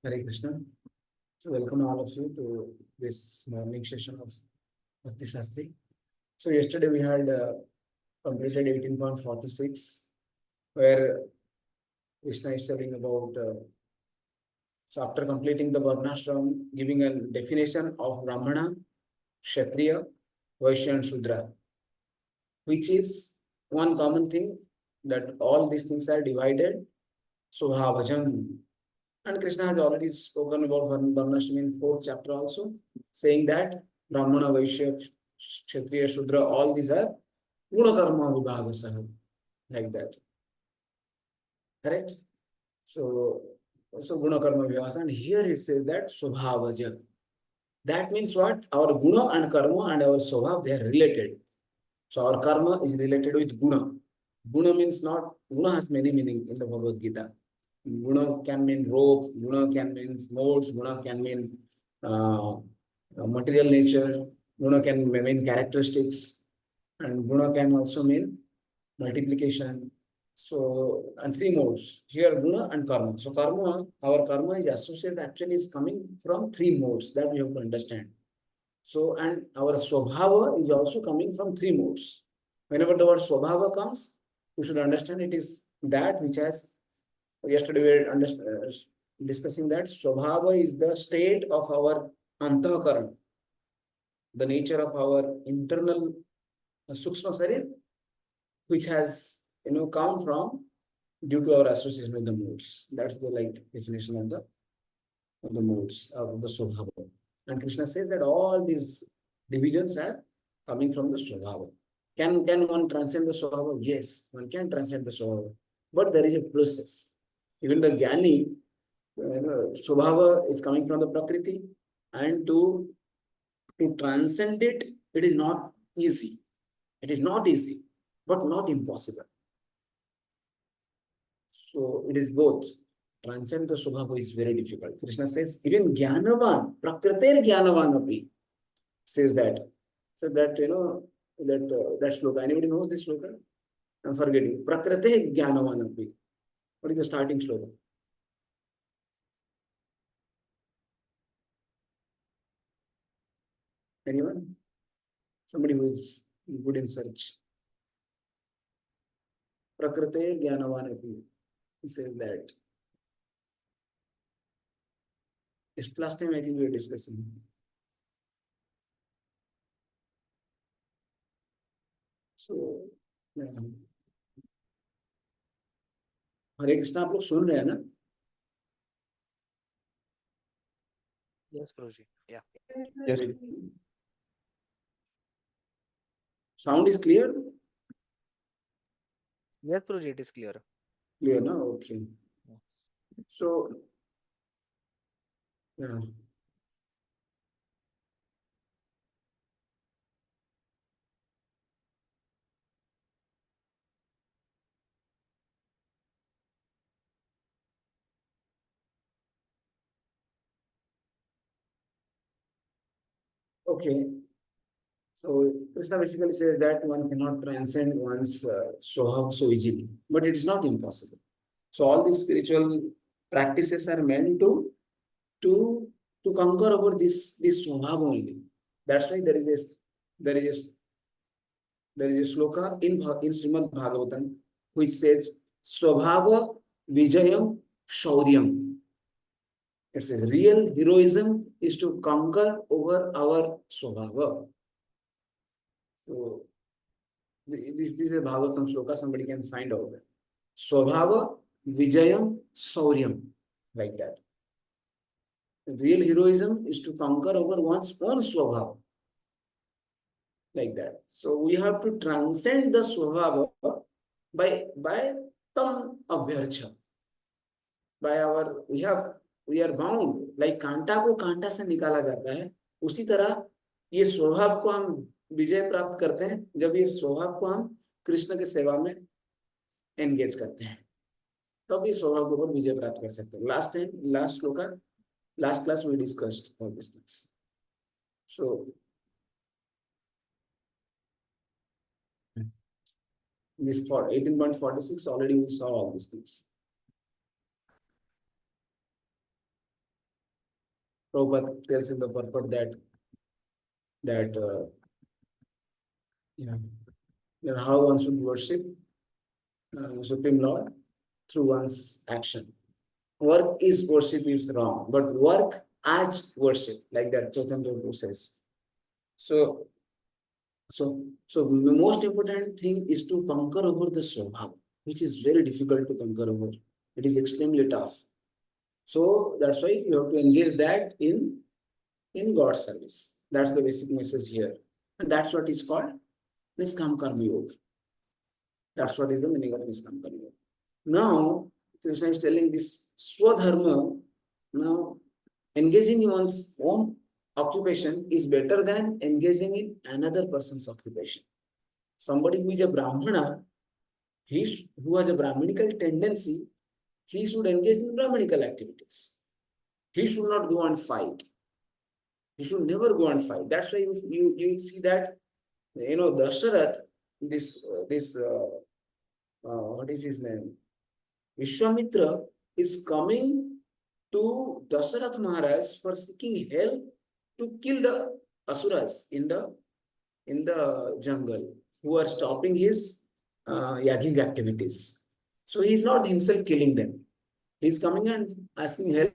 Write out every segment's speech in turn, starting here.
Hare Krishna. So welcome all of you to this morning session of Bhakti Shastri. So yesterday we had completed 18.46, where Krishna is telling about. So after completing the Varnashram, giving a definition of Brahmana, Kshatriya, Vaishya, and Shudra, which is one common thing that all these things are divided. Swabhavajam. And Krishna has already spoken about Varnashram in 4th chapter also, saying that Brahmana, Vaishya, Kshatriya, Shudra, all these are Guna Karma Vibhagasaha, like that. Correct? So Guna Karma Vibhagasa, and here it says that Swabhavaja. That means what? Our Guna and Karma and our Swabhav, they are related. So our Karma is related with Guna. Guna means not, Guna has many meaning in the Bhagavad Gita. Guna can mean rope, Guna can mean modes, Guna can mean material nature, Guna can mean characteristics, and Guna can also mean multiplication. So, and 3 modes here, Guna and Karma. So, Karma, our Karma is associated, actually is coming from 3 modes that we have to understand. So, and our Swabhava is also coming from 3 modes. Whenever the word Swabhava comes, we should understand it is that which has. Yesterday we were discussing that Swabhava is the state of our Antahakaran, the nature of our internal Sukshma Sarir, which has come from due to our association with the moods. That's the definition of the moods of the Swabhava. And Krishna says that all these divisions are coming from the Swabhava. Can one transcend the Swabhava? Yes, one can transcend the Swabhava, but there is a process. Even the Jnani, Swabhava is coming from the Prakriti, and to transcend it, it is not easy. It is not easy, but not impossible. So it is both. Transcend the Swabhava is very difficult. Krishna says, even Jnanavan, Prakriter Jnanavan api, says that. So that, that sloka. Anybody knows this sloka? I'm forgetting. Prakrite Jnanavan api. What is the starting sloka? Anyone? Somebody who is good in search. Prakrite Jnanavan api. He says that. Last time I think we were discussing. So, हरे कृष्ण आप लोग सुन रहे हैं ना? Yes, Prabhuji. Yeah. Yes. Sound is clear? Yes, Prabhuji, it is clear. Clear, no? Okay. So, yeah. Okay. So Krishna basically says that one cannot transcend one's Swabhava so easily, but it is not impossible. So all these spiritual practices are meant to conquer over this Swabhava only. That's why there is a sloka in Srimad Bhagavatam which says Swabhava Vijayam Shauryam. It says real heroism is to conquer over our Swabhava. So this is a Bhagavatam sloka, somebody can find out that. Swabhava Vijayam Sauryam, like that. Real heroism is to conquer over one's own Swabhava, like that. So we have to transcend the Swabhava by tam abhyarcha. By our we are bound, like कांटा को कांटा से निकाला जाता है, उसी तरह ये स्वभाव को हम विजय प्राप्त करते हैं जब ये स्वभाव को हम कृष्ण के सेवा में एंगेज करते हैं, तब ये स्वभाव के ऊपर विजय प्राप्त कर सकते हैं. Last class we discussed all these things. So this for 18.46 already we saw all these things. Prabhupada tells in the purport that how one should worship Supreme Lord through one's action. Work is worship is wrong, but work as worship, like that Chaitanya Prabhu says. So, so the most important thing is to conquer over the swabhava, which is very difficult to conquer over. It is extremely tough. So that's why you have to engage that in God's service. That's the basic message here. And that's what is called Niskam Karma Yoga. That's what is the meaning of Niskam Karma Yoga. Now, Krishna is telling this Swadharma, now engaging in one's own occupation is better than engaging in another person's occupation. Somebody who is a Brahmana, who has a Brahminical tendency, he should engage in Brahminical activities. He should not go and fight. He should never go and fight. That's why you see that, Dasharath, what is his name? Vishwamitra is coming to Dasharath Maharaj for seeking help to kill the asuras in the jungle who are stopping his yagging activities. So he is not himself killing them. He is coming and asking help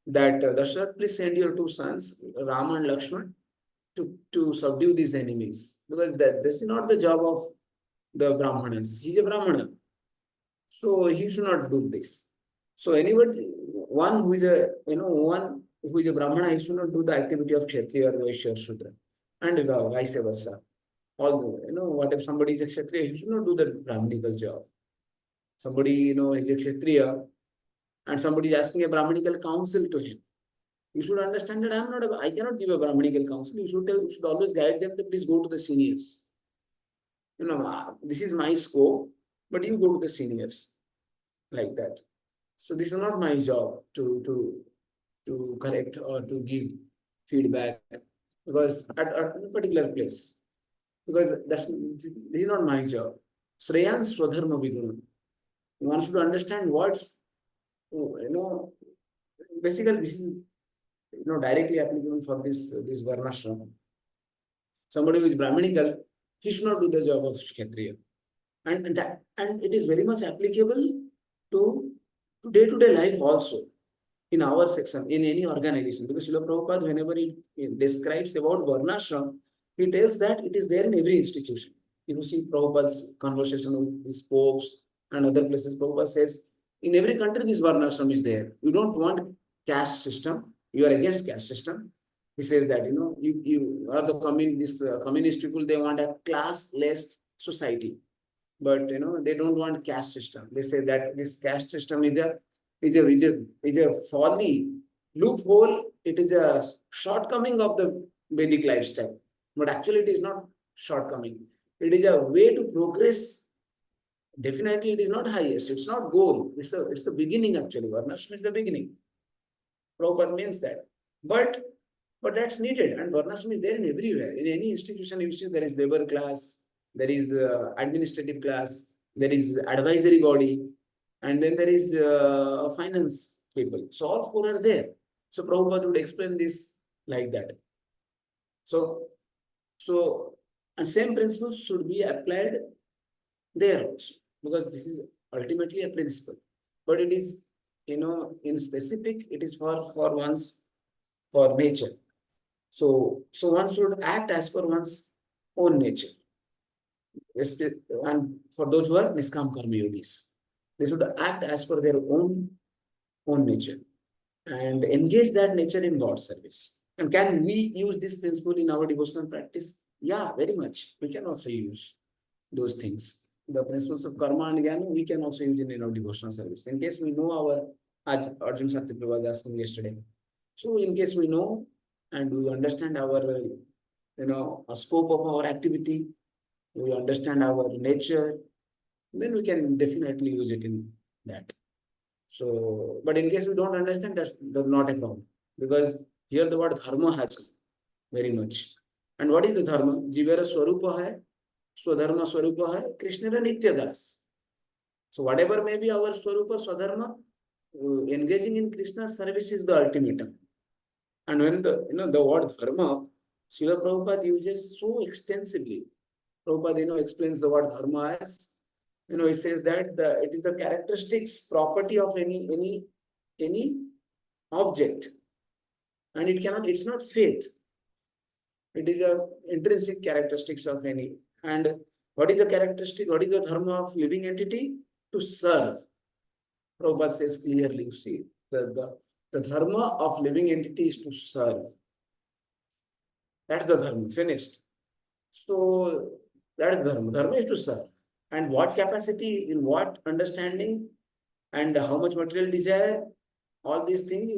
that Dasharath, please send your two sons, Rama and Lakshman, to subdue these enemies. Because this is not the job of the Brahmanas. He is a Brahmana. So he should not do this. So one who is a Brahmana, he should not do the activity of Kshatriya or Vaishya or Shudra. And vice versa. Although, what if somebody is a Kshatriya, he should not do the Brahminical job. Somebody, is a Kshatriya and somebody is asking a Brahminical counsel to him. You should understand that I cannot give a Brahminical counsel. You should always guide them that please go to the seniors. This is my scope, but you go to the seniors, like that. So this is not my job to correct or to give feedback, because at a particular place, because this is not my job. Sreyan Swadharma Viguna. One should understand what's, basically this is directly applicable for this Varnashram. Somebody who is Brahminical, he should not do the job of Kshatriya. And it is very much applicable to day-to-day life also, in our section, in any organization. Because Srila Prabhupada, whenever he describes about Varnashram, he tells that it is there in every institution. You see Prabhupada's conversation with these popes and other places, Prabhupada says, in every country this Varnashram is there. You don't want caste system, you are against caste system. He says that, you are the communist people, they want a class-less society. But they don't want caste system. They say that this caste system is a folly, loophole. It is a shortcoming of the Vedic lifestyle. But actually, it is not shortcoming. It is a way to progress. Definitely, it is not highest. It's not goal. It's the beginning actually. Varnashram is the beginning. Prabhupada means that. But that's needed, and Varnashram is there in everywhere. In any institution, you see there is labor class. There is administrative class, there is advisory body, and then there is finance people. So all four are there. So Prabhupada would explain this like that. So and same principles should be applied there also, because this is ultimately a principle. But it is, in specific, it is for nature. So one should act as per one's own nature. And for those who are Niskam Karma Yogis, they should act as per their own nature and engage that nature in God's service. And can we use this principle in our devotional practice? Yeah, very much. We can also use those things. The principles of karma and jnana, we can also use in our devotional service. In case we know as Arjun Satyapur was asking yesterday. So in case we know and we understand our, a scope of our activity, we understand our nature, then we can definitely use it in that. So, but in case we don't understand, that's not a problem. Because here the word dharma has come very much. And what is the dharma? Jivera swarupa hai, swadharma swarupa hai, Krishnara nitya das. So whatever may be our swarupa, swadharma, engaging in Krishna's service is the ultimatum. And when the word dharma, Srila Prabhupada uses so extensively. Prabhupada, explains the word dharma as, it says that it is the characteristics, property of any object. And it's not faith. It is a intrinsic characteristics of any. And what is the characteristic? What is the dharma of living entity? To serve. Prabhupada says clearly, you see, the dharma of living entity is to serve. That's the dharma, finished. So that is dharma. Dharma is to serve. And what capacity, in what understanding, and how much material desire, all these things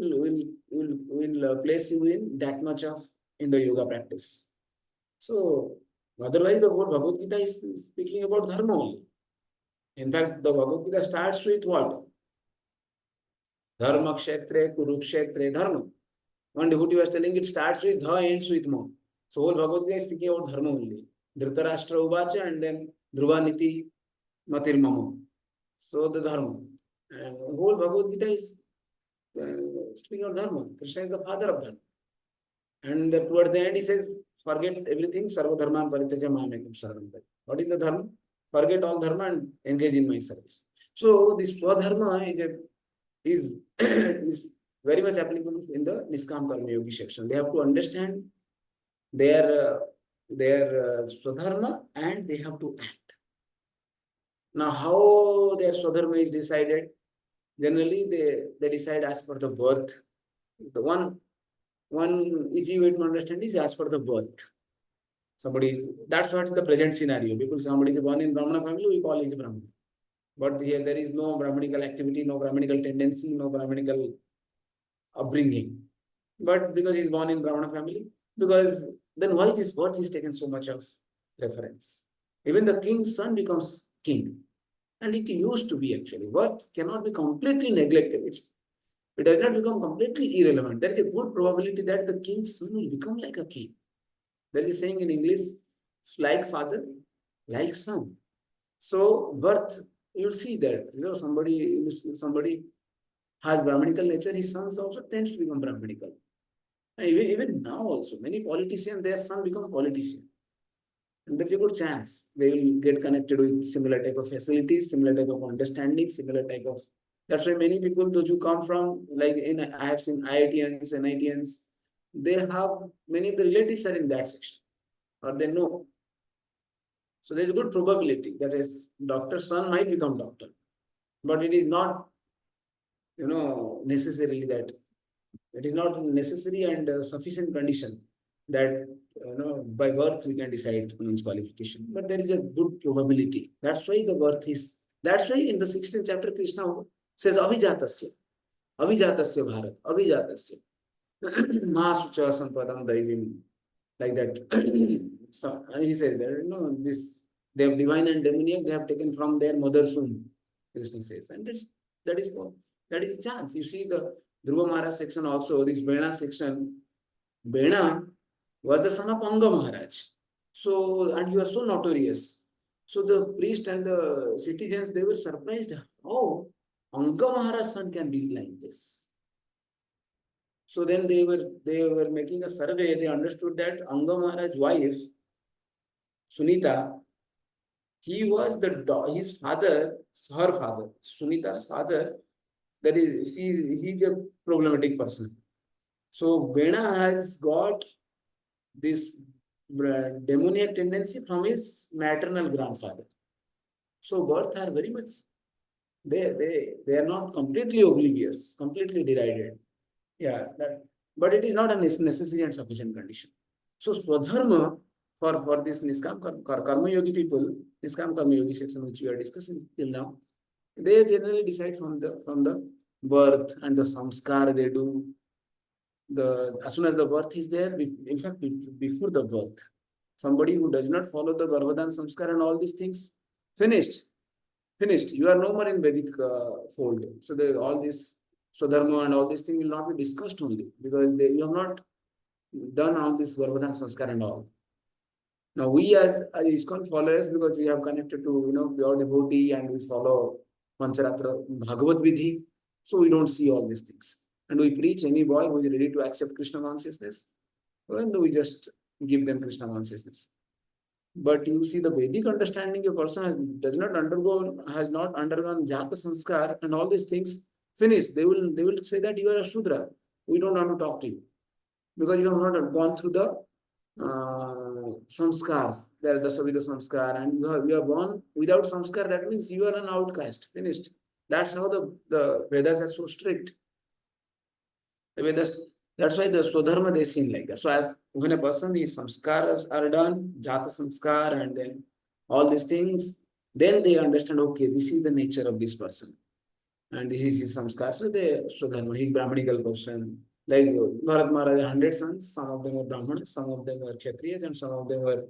will place you in that much of in the yoga practice. So otherwise, the whole Bhagavad Gita is speaking about dharma only. In fact, the Bhagavad Gita starts with what? Dharma kshetre kurukshetre dharma. One devotee was telling it starts with dha, ends with ma. So whole Bhagavad Gita is speaking about dharma only. Dhritarashtra uvacha and then dhruva niti matir mama. So the dharma. And whole Bhagavad Gita is speaking of dharma. Krishna is the father of dharma. And towards the end he says, forget everything, sarva dharman paritaja mamekam saranam. What is the dharma? Forget all dharma and engage in my service. So this swadharma is very much applicable in the Niskam Karma Yogi section. They have to understand their swadharma and they have to act. Now, how their swadharma is decided? Generally, they decide as per the birth. The one easy way to understand is as per the birth. That's what the present scenario. Somebody is born in Brahmana family, we call is Brahmana. But here there is no Brahmanical activity, no Brahmanical tendency, no Brahmanical upbringing. But because he is born in Brahmana family, because then why this birth is taken so much of reference? Even the king's son becomes king. And it used to be actually. Birth cannot be completely neglected. It does not become completely irrelevant. There is a good probability that the king's son will become like a king. There is a saying in English, like father, like son. So birth, you'll see that, somebody has Brahminical nature, his sons also tends to become Brahminical. And even now also, many politicians, their son become politician. And there's a good chance they will get connected with similar type of facilities, similar type of understanding, similar type of. That's why many people, those who come from, I have seen IITians, NITians, they have, many of the relatives are in that section, or they know. So there's a good probability that his doctor's son might become doctor, but it is not, necessarily that. It is not necessary and sufficient condition that, by birth we can decide one's qualification. But there is a good probability. That's why that's why in the 16th chapter, Krishna says, Avijatasya Bharat, Avijatasya. Masucha Sampadam Daivim. Like that. So he says that, they have divine and demoniac, they have taken from their mother's womb, Krishna says. And that is a chance. You see the Dhruva Maharaj section also, this Bena section. Bena was the son of Anga Maharaj. So, and he was so notorious. So the priest and the citizens, they were surprised. How Anga Maharaj's son can be like this? So then they were making a survey. They understood that Anga Maharaj's wife, Sunita, he was his father, her father, Sunita's father. That is, he's a problematic person. So Bena has got this demoniac tendency from his maternal grandfather. So birth are very much, they are not completely oblivious, completely derided. Yeah, but it is not a necessary and sufficient condition. So Swadharma for this Niskam Karma Yogi people, Niskam Karma Yogi section which we are discussing till now, they generally decide from the birth and the samskar they do. As soon as the birth is there, in fact, before the birth, somebody who does not follow the Garbhadan samskar and all these things, finished. You are no more in Vedic fold. So all this Swadharma and all these things will not be discussed only because you have not done all this Garbhadan samskar and all. Now we as ISKCON followers, because we have connected to pure devotee and we follow Pancharatra Bhagavad Vidhi, so we don't see all these things. And we preach any boy who is ready to accept Krishna consciousness, and we just give them Krishna consciousness. But you see, the Vedic understanding, a person has not undergone jata sanskar and all these things. Finished. They will say that you are a Shudra. We don't want to talk to you because you have not gone through the samskars. There are the Savita samskar, and you are born without samskar. That means you are an outcast. Finished. That's how the Vedas are so strict. The Vedas. That's why the Swadharma they seen like that. So as when a person is samskaras are done, jata samskar, and then all these things, then they understand. Okay, this is the nature of this person, and this is his samskar. So they Swadharma, his Brahmanical person. Like Bharat Maharaj, 100 sons. Some of them were Brahmanas, some of them were Kshatriyas, and some of them were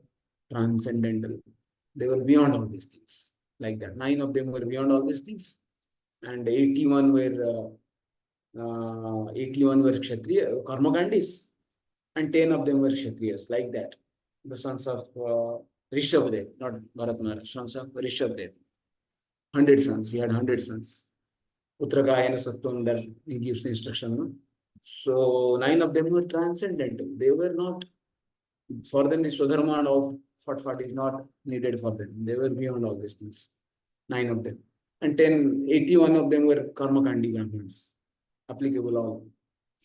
transcendental. They were beyond all these things. Like that, 9 of them were beyond all these things, and 81 were Kshatriya, Karmakandis, and 10 of them were Kshatriyas, like that. The sons of Rishabdev, not Bharat Maharaj, sons of Rishabdev. 100 sons, he had 100 sons. Utrakayana Sattvam, that he gives the instruction. No? So 9 of them were transcendental. They were not, for them, the Swadharma and all Fatfat is not needed for them. They were beyond all these things. 9 of them. And 81 of them were Karmakandi Brahmins. Applicable all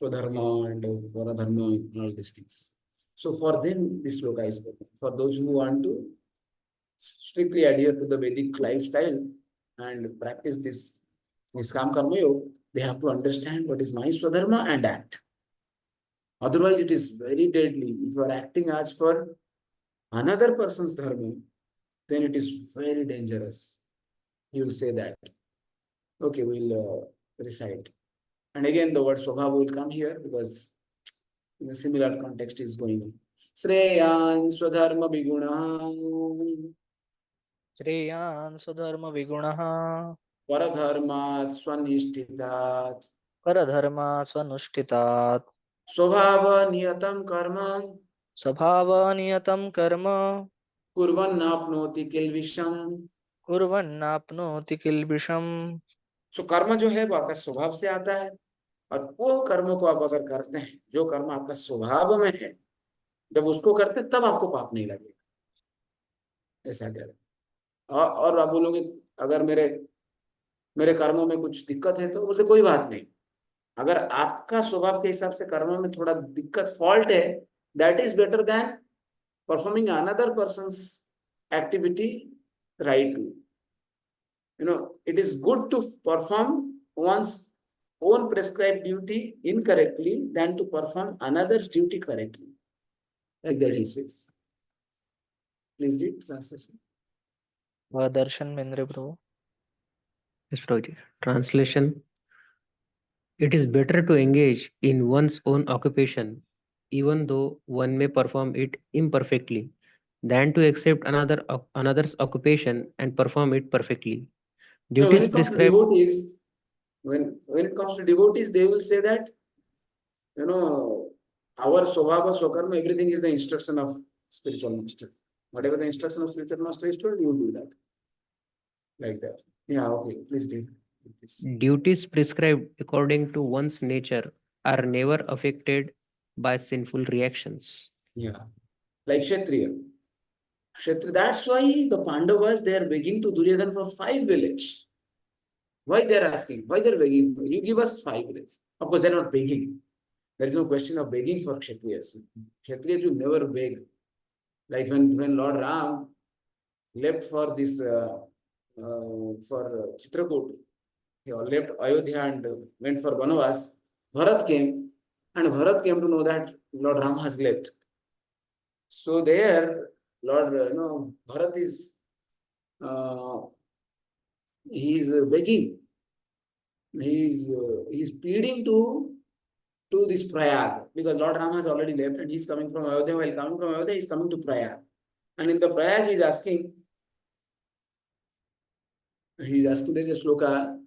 Swadharma and Varadharma and all these things. So for them, this sloka is spoken. For those who want to strictly adhere to the Vedic lifestyle and practice this Niskam Karma Yoga, they have to understand what is my Swadharma and act. Otherwise, it is very deadly. If you are acting as per another person's dharma, then it is very dangerous. You will say that. Okay, we'll recite. And again, the word Swabhava will come here because in a similar context is going on. Sreyan Swadharma Viguna Shreyan Swadharma Vigunaha Paradharmat Swanishtitat Paradharma Swanushtitat Swabhava Niyatam Karma Sabhavaniyatam Karma Kurvan Napnoti Kilvisham. Kurvannapnoti Kilbisham. सो कर्म जो है वो आपका स्वभाव से आता है, और वो कर्म को आप अगर करते हैं, जो कर्म आपका स्वभाव में है, जब उसको करते हैं तब आपको पाप नहीं लगेगा, ऐसा कह रहे। और आप बोलोगे अगर मेरे मेरे कर्मों में कुछ दिक्कत है, तो बोलते कोई बात नहीं, अगर आपका स्वभाव के हिसाब से कर्मों में थोड़ा दिक्कत फॉल्ट है, that is better than performing another persons activity rightly. It is good to perform one's own prescribed duty incorrectly than to perform another's duty correctly. Like that he says. Please read translation. Darshan Mendre Prabhu. Yes, Prabhuji. Translation. It is better to engage in one's own occupation, even though one may perform it imperfectly, than to accept another's occupation and perform it perfectly. Now, when Duties it comes to prescribed. devotees, when it comes to devotees, they will say that our swabhava, swakarma, everything is the instruction of spiritual master. Whatever the instruction of spiritual master is told, you do that. Like that. Yeah, okay. Please read. Duties prescribed according to one's nature are never affected by sinful reactions. Yeah. Like Kshatriya. That's why the Pandavas, they are begging to Duryodhana for 5 villages. Why they are asking? Why they are begging? You give us 5 villages. Of course, they are not begging. There is no question of begging for Kshatriyas. Kshatriyas will never beg. Like when Lord Ram left for this for Chitrakoot, he left Ayodhya and went for Vanavas. Bharat came, and Bharat came to know that Lord Ram has left. So there, Lord, Bharat is he is begging. He is pleading to this Prayag, because Lord Ram has already left and he is coming from Ayodhya. While coming from Ayodhya, he is coming to Prayag, and in the Prayag he is asking. He is asking. There is a shloka.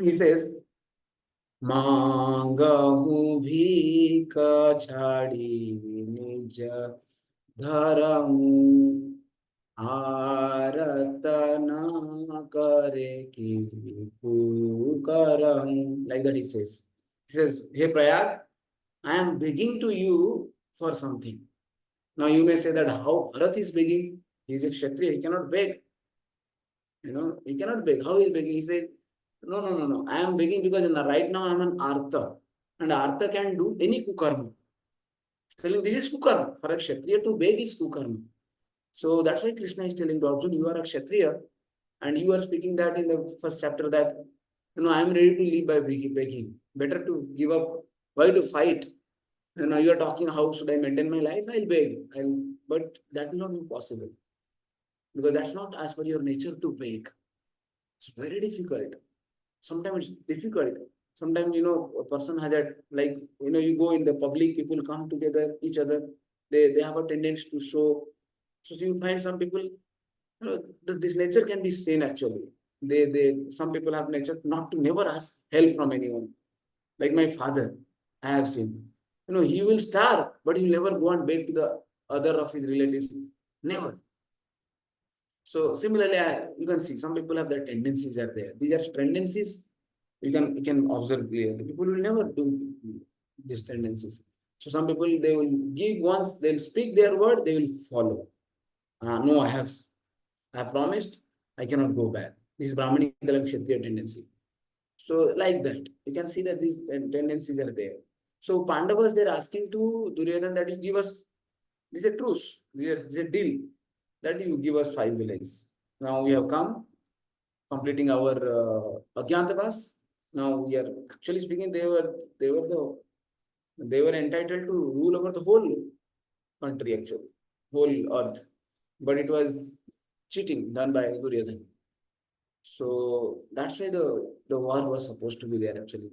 He says, मांगहु भीख छाड़ी निज धर्म आरत न करे कि कुकर्म. Like that he says. He says, "Hey Prayag, I am begging to you for something." Now you may say that how Bharat is begging? He is a Kshatriya, he cannot beg. He cannot beg. How he is begging? He said, no, no, no, no. I am begging because right now I am an Artha. And Artha can do any kukarma. Telling this is kukarma. For a Kshatriya to beg is kukarma. So that's why Krishna is telling to Arjuna, you are a Kshatriya. And you are speaking that in the first chapter that, I am ready to live by begging. Better to give up. Why to fight? Now you are talking, how should I maintain my life? I'll beg. But that will not be possible. Because that's not as per your nature to beg. It's very difficult. Sometimes it's difficult. Sometimes, a person has that, like, you go in the public, people come together, each other, they have a tendency to show. So you find some people, this nature can be seen actually. Some people have nature not to never ask help from anyone. Like my father, I have seen. He will starve, but he will never go and beg to the other of his relatives. Never. So similarly, you can see some people have their tendencies are there. These are tendencies you can observe clearly. People will never do these tendencies. So some people, they will give once, they'll speak their word, they will follow. No, I have promised, I cannot go back. This is Brahmanical and Kshatriya tendency. So like that, you can see that these tendencies are there. So Pandavas, they're asking to Duryodhana that you give us, this is a truce, this is a deal, that you give us 5 villages. Now we have come, completing our Agyantavas. Now we are actually speaking, they were entitled to rule over the whole country actually, whole earth. But it was cheating done by Duryodhana. So that's why the war was supposed to be there actually.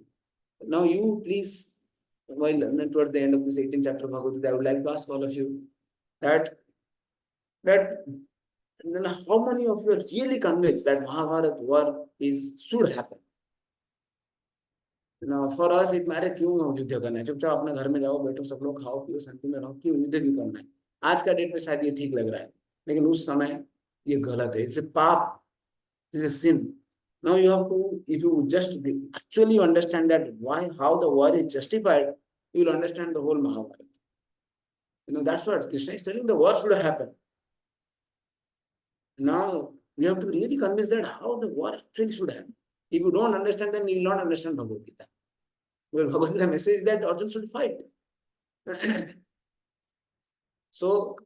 Now you please, while toward the end of this 18th chapter of Bhagavad Gita, I would like to ask all of you that then how many of you are really convinced that Mahabharata war should happen? Now for us it matters क्यों युद्ध करना है, चुपचाप अपने घर में जाओ, बैठो, सब लोग खाओ पियो, शांति में रहो, क्यों युद्ध क्यों करना है? आज का डेट में शायद ये ठीक लग रहा है, लेकिन उस समय ये गलत है. इट्स a पाप, it's a sin. Now you have to, if you just actually understand that how the war is justified, you will understand the whole Mahabharata. That's what Krishna is telling, the war should happen. Now you have to really convince that how the war actually should happen. If you don't understand, then you will not understand Bhagavad Gita. Well, Bhagavad Gita message is that Arjuna should fight. So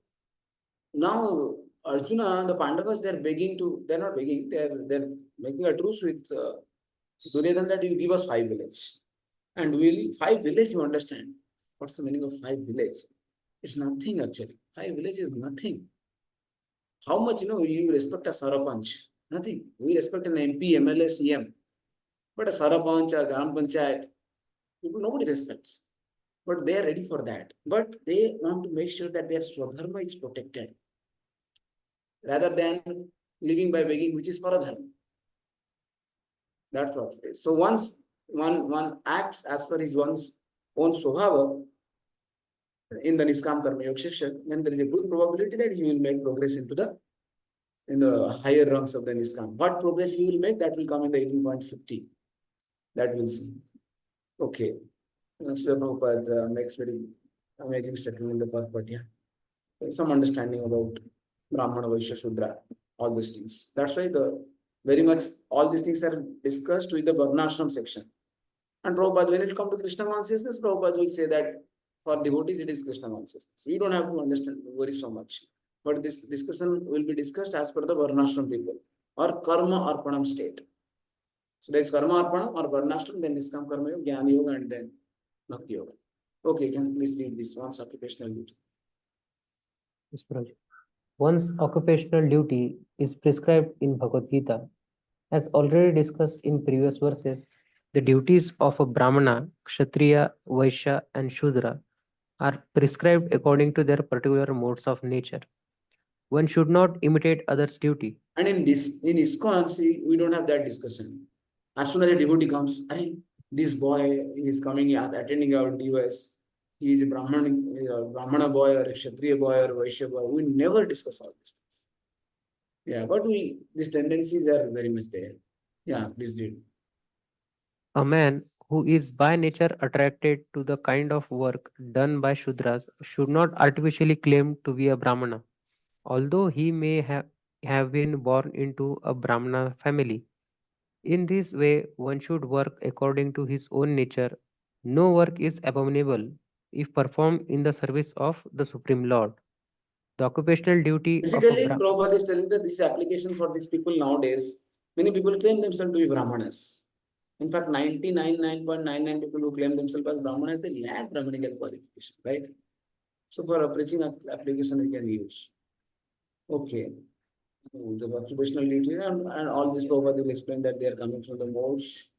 now Arjuna, the Pandavas, they're not begging, they're making a truce with Duryodhana that you give us 5 villages. And 5 villages, you understand. What's the meaning of 5 villages? It's nothing actually. 5 villages is nothing. How much, you respect a Sarapanch? Nothing. We respect an MP, MLA, CM. But a Sarapanch, a Gram Panchayat, people, nobody respects. But they are ready for that. But they want to make sure that their Swadharma is protected. Rather than living by begging, which is Paradharma. That's what it is. So once one acts as per his one's own Swabhava in the Niskam Karma Yoga section, then there is a good probability that he will make progress in the higher rungs of the Niskam. What progress he will make, that will come in the 18.50. That we'll see. Okay. Srila Prabhupada makes very amazing statement in the purport. Yeah. Some understanding about Brahmana, Vaishya, Shudra, all these things. That's why very much all these things are discussed with the Varnashram section. And Prabhupada, when it comes to Krishna consciousness, Prabhupada will say that for devotees it is Krishna consciousness. We don't have to worry so much. But this discussion will be discussed as per the Varnashram people or Karma Arpanam state. So there is Karma Arpanam or Varnashram, then Niskam Karma Yoga, Jnana Yoga, and then Bhakti Yoga. Okay, can you please read this one's occupational duty? Yes, Prabhuji. One's occupational duty is prescribed in Bhagavad Gita. As already discussed in previous verses, the duties of a Brahmana, Kshatriya, Vaishya, and Shudra are prescribed according to their particular modes of nature. One should not imitate others' duty. And in ISKCON, see, we don't have that discussion. As soon as a devotee comes, this boy is coming attending our DOS. He is a Brahmana boy or a Kshatriya boy or a Vaishya boy. We never discuss all these things. Yeah, but these tendencies are very much there. Yeah, please do. A man who is by nature attracted to the kind of work done by Shudras should not artificially claim to be a Brahmana. Although he may have been born into a Brahmana family. In this way, one should work according to his own nature. No work is abominable if performed in the service of the Supreme Lord. The occupational duty of a Basically, Prabhupada is telling that this is application for these people nowadays. Many people claim themselves to be Brahmanas. In fact, 99.99% people who claim themselves as Brahmanas, they lack Brahmanical qualification, right? So for a preaching application, we can use. Okay. The occupational duty and all this Prabhupada will explain that they are coming from the modes.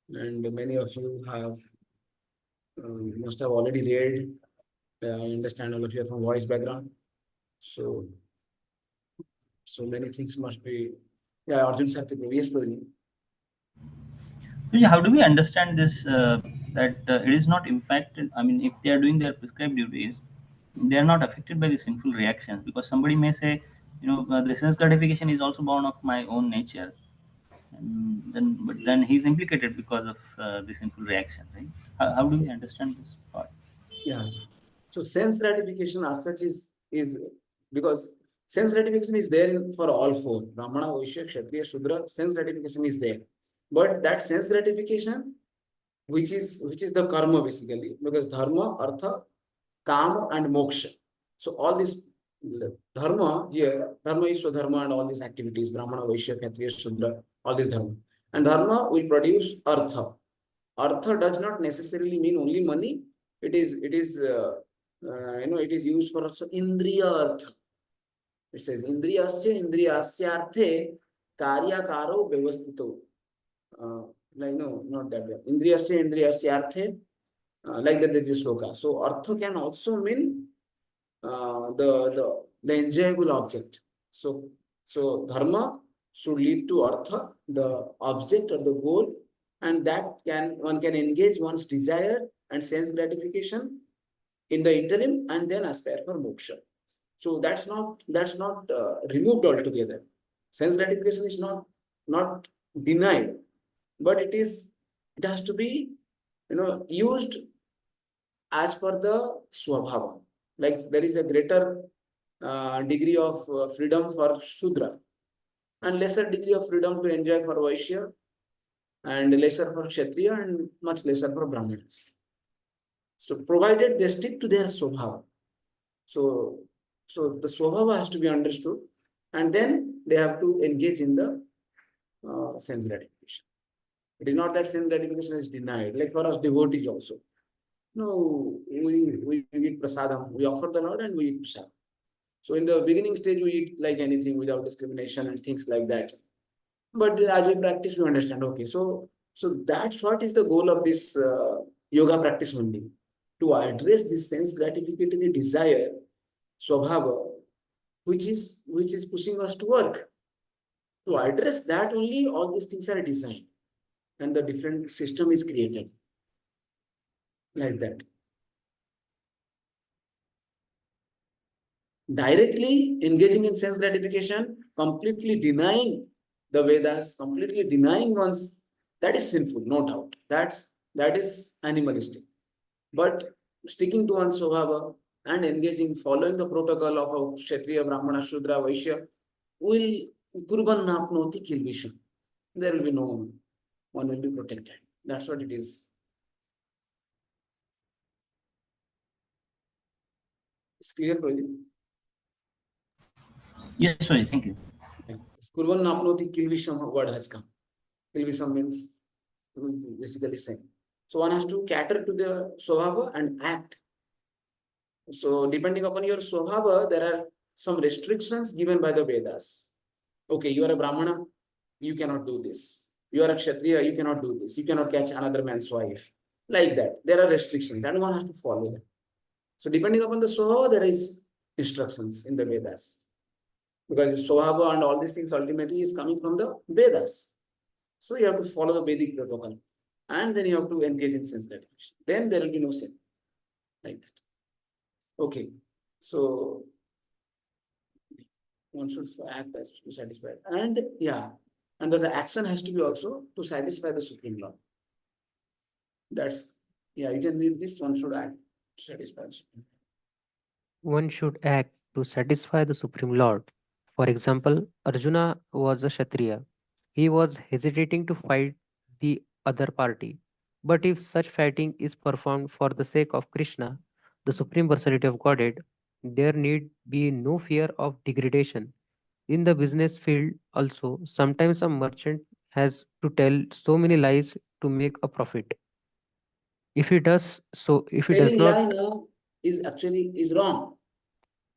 And many of you have must have already read. I understand all of you are from voice background. So many things must be. Yeah, Arjun Satyaki. Yes, Praveen. Yeah, how do we understand this? That it is not impacted. I mean, if they are doing their prescribed duties, they are not affected by the sinful reactions. Because somebody may say, the sense gratification is also born of my own nature, and then he's implicated because of the sinful reaction, right? How do we understand this part? Yeah. So sense gratification as such is because sense gratification is there for all four. Brahmana, Vaishya, Kshatriya, Shudra, sense gratification is there. But that sense gratification, which is the karma basically, because dharma, artha, kama, and moksha. So all this dharma here, dharma is swadharma and all these activities, Brahmana, Vaishya, Kshatriya, Shudra, all these dharma. And dharma will produce artha. Artha does not necessarily mean only money. It is it is used for also indriya artha. It says indriyasyarthe karyakaro vyavastito. Not that way. Indriyasyarthe, like that there is a sloka. So artha can also mean the enjoyable object. So dharma should lead to artha, the object or the goal, and that one can engage one's desire and sense gratification in the interim and then aspire for moksha. So that's not removed altogether. Sense gratification is not denied, but it has to be used as per the swabhava. Like there is a greater degree of freedom for Shudra and lesser degree of freedom to enjoy for Vaishya and lesser for Kshatriya and much lesser for Brahmanas. So provided they stick to their swabhava. So the swabhava has to be understood and then they have to engage in the sense gratification. It is not that sense gratification is denied. Like for us devotees also. No, we eat prasadam. We offer the Lord and we eat prasadam. So in the beginning stage, we eat like anything without discrimination and things like that. But as we practice, we understand, okay, so that's what is the goal of this yoga practice only. To address this sense gratificatory desire, swabhava, which is pushing us to work. To address that only, all these things are designed. And the different system is created. Like that. Directly engaging in sense gratification, completely denying the Vedas, completely denying one's, that is sinful, no doubt. That is animalistic. But sticking to one's swabhava and engaging, following the protocol of a Kshatriya, Brahmana, Shudra, Vaishya, will kurban napnoti kilvisham. There will be no one will be protected. That's what it is. It's clear, Pradeep? Yes, sorry, thank you. Kurban napnoti kilvisham word has come. Kilvisham means basically saying. So one has to cater to the swabhava and act. So depending upon your swabhava, there are some restrictions given by the Vedas. Okay, you are a Brahmana, you cannot do this. You are a Kshatriya, you cannot do this. You cannot catch another man's wife. Like that. There are restrictions and one has to follow them. So depending upon the swabhava, there is instructions in the Vedas. Because the swabhava and all these things ultimately is coming from the Vedas. So you have to follow the Vedic protocol. and then you have to engage in sense gratification. Then there will be no sin. Like that. Okay. So one should act as to satisfy. And yeah, and then the action has to be also to satisfy the Supreme Lord. That's, yeah, you can read this, one should act to satisfy the Supreme Lord. One should act to satisfy the Supreme Lord. For example, Arjuna was a Kshatriya. He was hesitating to fight the other party. But if such fighting is performed for the sake of Krishna, the Supreme Personality of Godhead, there need be no fear of degradation. In the business field, also, sometimes a merchant has to tell so many lies to make a profit. If he does Telling not, lie now is actually is wrong.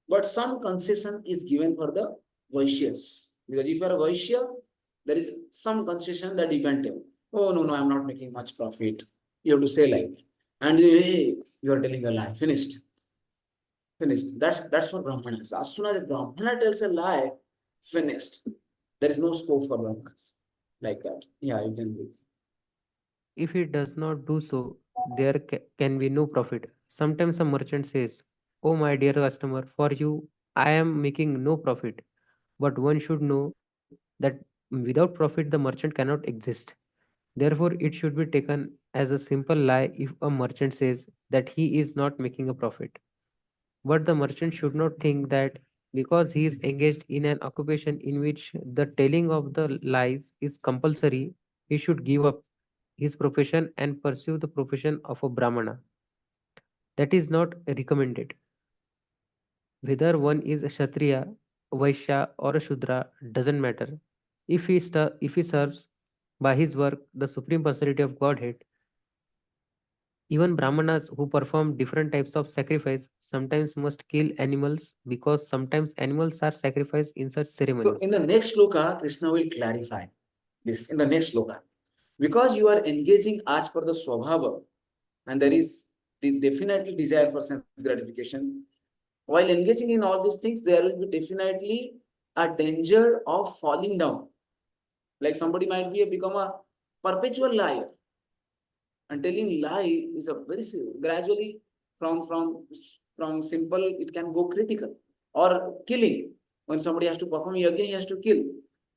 But some concession is given for the Vaishyas. Because if you are a Vaishya, there is some concession that you can tell. Oh, no, I'm not making much profit. You have to say like that. And hey, you are telling a lie. Finished. Finished. That's for Brahmanas. As soon as a Brahmana tells a lie, finished. There is no scope for Brahmanas. Like that. Yeah, you can do. if he does not do so, there can be no profit. Sometimes a merchant says, "Oh, my dear customer, for you, I am making no profit." But one should know that without profit, the merchant cannot exist. Therefore, it should be taken as a simple lie if a merchant says that he is not making a profit. But the merchant should not think that because he is engaged in an occupation in which the telling of the lies is compulsory, he should give up his profession and pursue the profession of a Brahmana. That is not recommended. Whether one is a Kshatriya, Vaishya, or a Shudra doesn't matter. If he serves by his work the Supreme Personality of Godhead, even Brahmanas who perform different types of sacrifice sometimes must kill animals because sometimes animals are sacrificed in such So ceremonies. in the next sloka, Krishna will clarify this in the next sloka. Because you are engaging as per the Swabhava, and there is definitely desire for sense gratification. While engaging in all these things, there will be definitely a danger of falling down. Like somebody might become a perpetual liar. And telling lie is a very gradually from simple it can go critical or killing. When somebody has to perform yajna, he has to kill,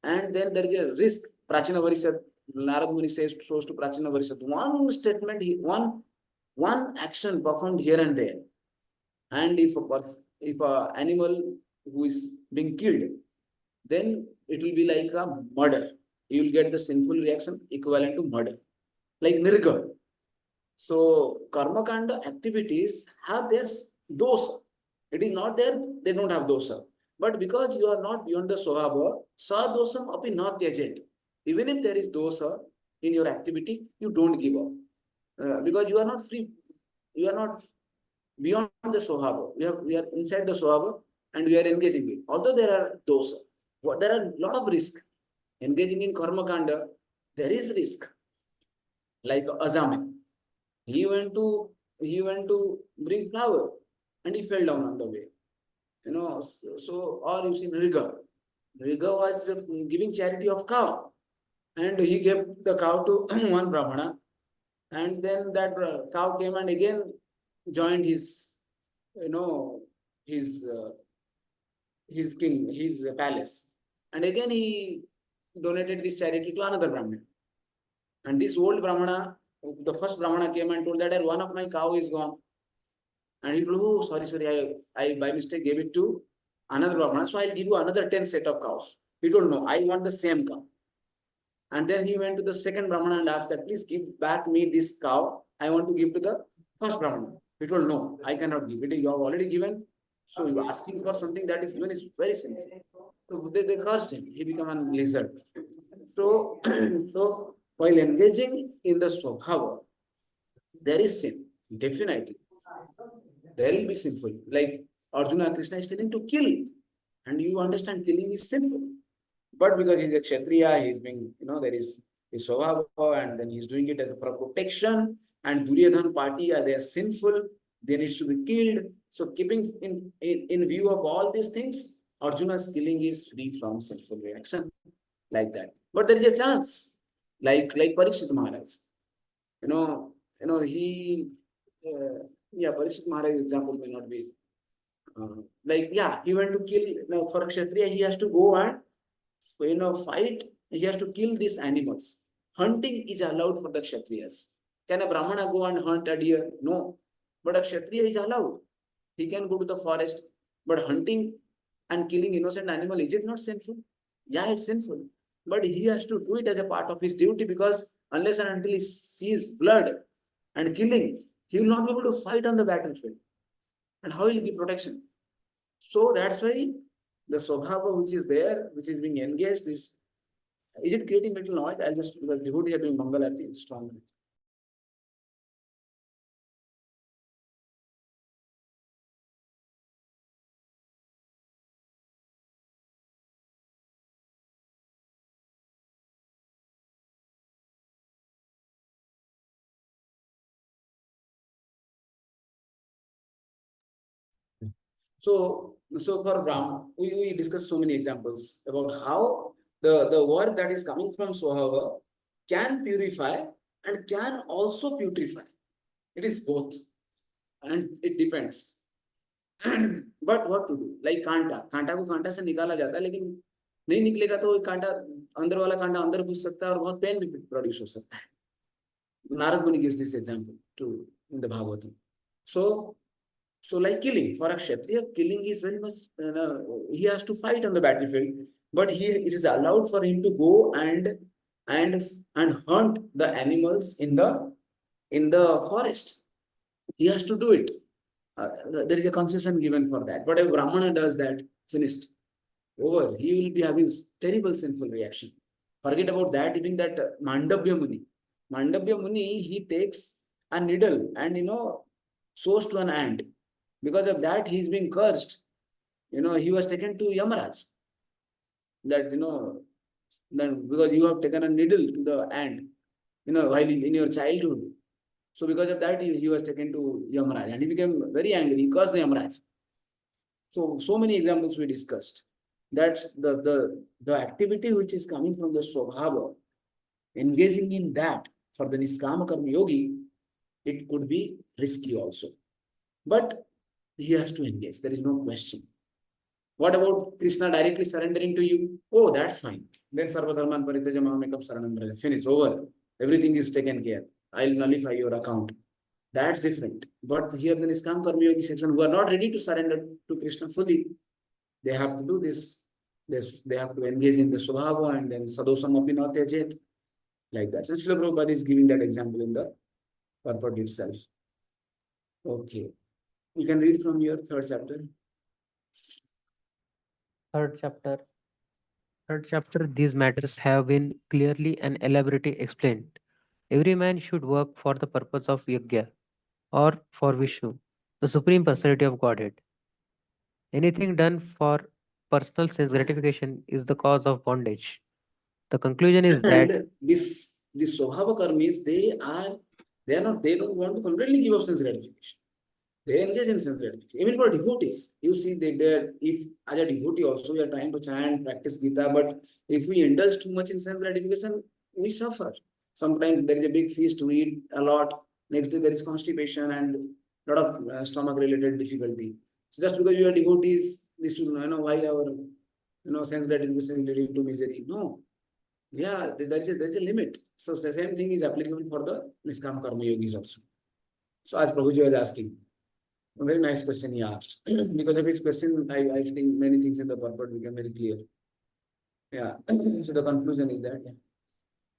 and then there is a risk. Prachina Varishat, Narad Muni says to Prachina Varishat, one statement, one action performed here and there, and if a animal who is being killed, then it will be like a murder. You will get the sinful reaction equivalent to murder, like nirga. So karma kanda activities have their dosa. It is not there, they don't have dosa. But because you are not beyond the swabhava, sa dosam api na tyajet. Even if there is dosa in your activity, you don't give up. Because you are not free, you are not beyond the swabhava. We are inside the swabhava and we are engaging it. Although there are dosa, there are a lot of risk. Engaging in karma kanda, there is risk. Like Azame. He went to bring flour and he fell down on the way. So or you see Riga. Riga was giving charity of cow. And he gave the cow to one Brahmana. And then that cow came and again joined his, his his palace. And again he donated this charity to another Brahmana. And this old Brahmana, the first Brahmana came and told that one of my cow is gone. And he told, oh, sorry, I by mistake gave it to another Brahmana, so I'll give you another 10 set of cows. He told, no, I want the same cow. And then he went to the second Brahmana and asked that, please give back me this cow. I want to give to the first Brahmana. He told, no, I cannot give it. You have already given. So you are asking for something that is given is very sinful. So they cursed him. He became a lizard. So, so while engaging in the swabhava, there is sin, definitely. There will be sinful. Like Arjuna, Krishna is telling to kill. And you understand killing is sinful. But because he's a Kshatriya, he's being, there is his swabhava, and then he's doing it as a protection. And Duryodhan party, they are sinful. They need to be killed. So keeping in view of all these things, Arjuna's killing is free from sinful reaction. Like that. But there is a chance. Like Parikshit Maharaj. He, yeah, Parikshit Maharaj example may not be, like, yeah, he went to kill, for a Kshatriya, he has to go and, fight, he has to kill these animals. Hunting is allowed for the Kshatriyas. Can a Brahmana go and hunt a deer? No. But a Kshatriya is allowed. He can go to the forest. But hunting and killing innocent animal, is it not sinful? Yeah, it's sinful. But he has to do it as a part of his duty, because unless and until he sees blood and killing, he will not be able to fight on the battlefield. And how will he give protection? So that's why the Swabhava which is there, which is being engaged, is it creating little noise? I'll just, because devotee are doing Mangal Arati strongly. So for Ram, we discussed so many examples about how the work that is coming from Swabhava can purify and can also putrefy. It is both, and it depends. But what to do? Like कांटा को कांटा से निकाला जाता है, लेकिन नहीं निकलेगा तो कांटा, अंदर वाला कांटा अंदर घुस सकता है और बहुत पेन भी प्रोड्यूस हो सकता है. Narad Muni gives this example to in the Bhagavatam. So like killing, for a Kshatriya, killing is very much, he has to fight on the battlefield, but it is allowed for him to go and hunt the animals in the forest. He has to do it. There is a concession given for that. But if Brahmana does that, finished, over, he will be having terrible sinful reaction. Forget about that, even that Mandavya Muni, he takes a needle and, sews to an ant. Because of that, he is being cursed. He was taken to Yamaraj. That, then because you have taken a needle to the ant, while in your childhood. So because of that, he was taken to Yamaraj and he became very angry. He cursed Yamaraj. So many examples we discussed. That's the activity which is coming from the Swabhava. Engaging in that for the Niskama Karma Yogi, it could be risky also. But he has to engage. There is no question. What about Krishna directly surrendering to you? Oh, that's fine. Then Sarvadharman Paritaja Mahamekam Saranam. Finish, over. Everything is taken care. I'll nullify your account. That's different. But here the Niskam Karma Yogi section, who are not ready to surrender to Krishna fully, they have to do this. They have to engage in the Swabhava and then Sadosam Apina Tejet. Like that. So Srila Prabhupada is giving that example in the purport itself. Okay. You can read from your third chapter. Third chapter, these matters have been clearly and elaborately explained. Every man should work for the purpose of Yajna or for Vishnu, the Supreme Personality of Godhead. Anything done for personal sense gratification is the cause of bondage. The conclusion is that And this Swabhava Karmis, they don't want to completely give up sense gratification. They engage in sense gratification. Even for devotees, you see, if as a devotee also we are trying to chant, practice Gita, but if we indulge too much in sense gratification, we suffer. Sometimes there is a big feast, we eat a lot. Next day there is constipation and a lot of stomach related difficulty. So just because you are devotees, this will why our sense gratification is leading to misery. No. Yeah, there is a limit. So the same thing is applicable for the Niskam Karma Yogis also. So as Prabhuji was asking, a very nice question he asked. Because of his question, I think many things in the purport become very clear. Yeah. So the conclusion is that. Yeah.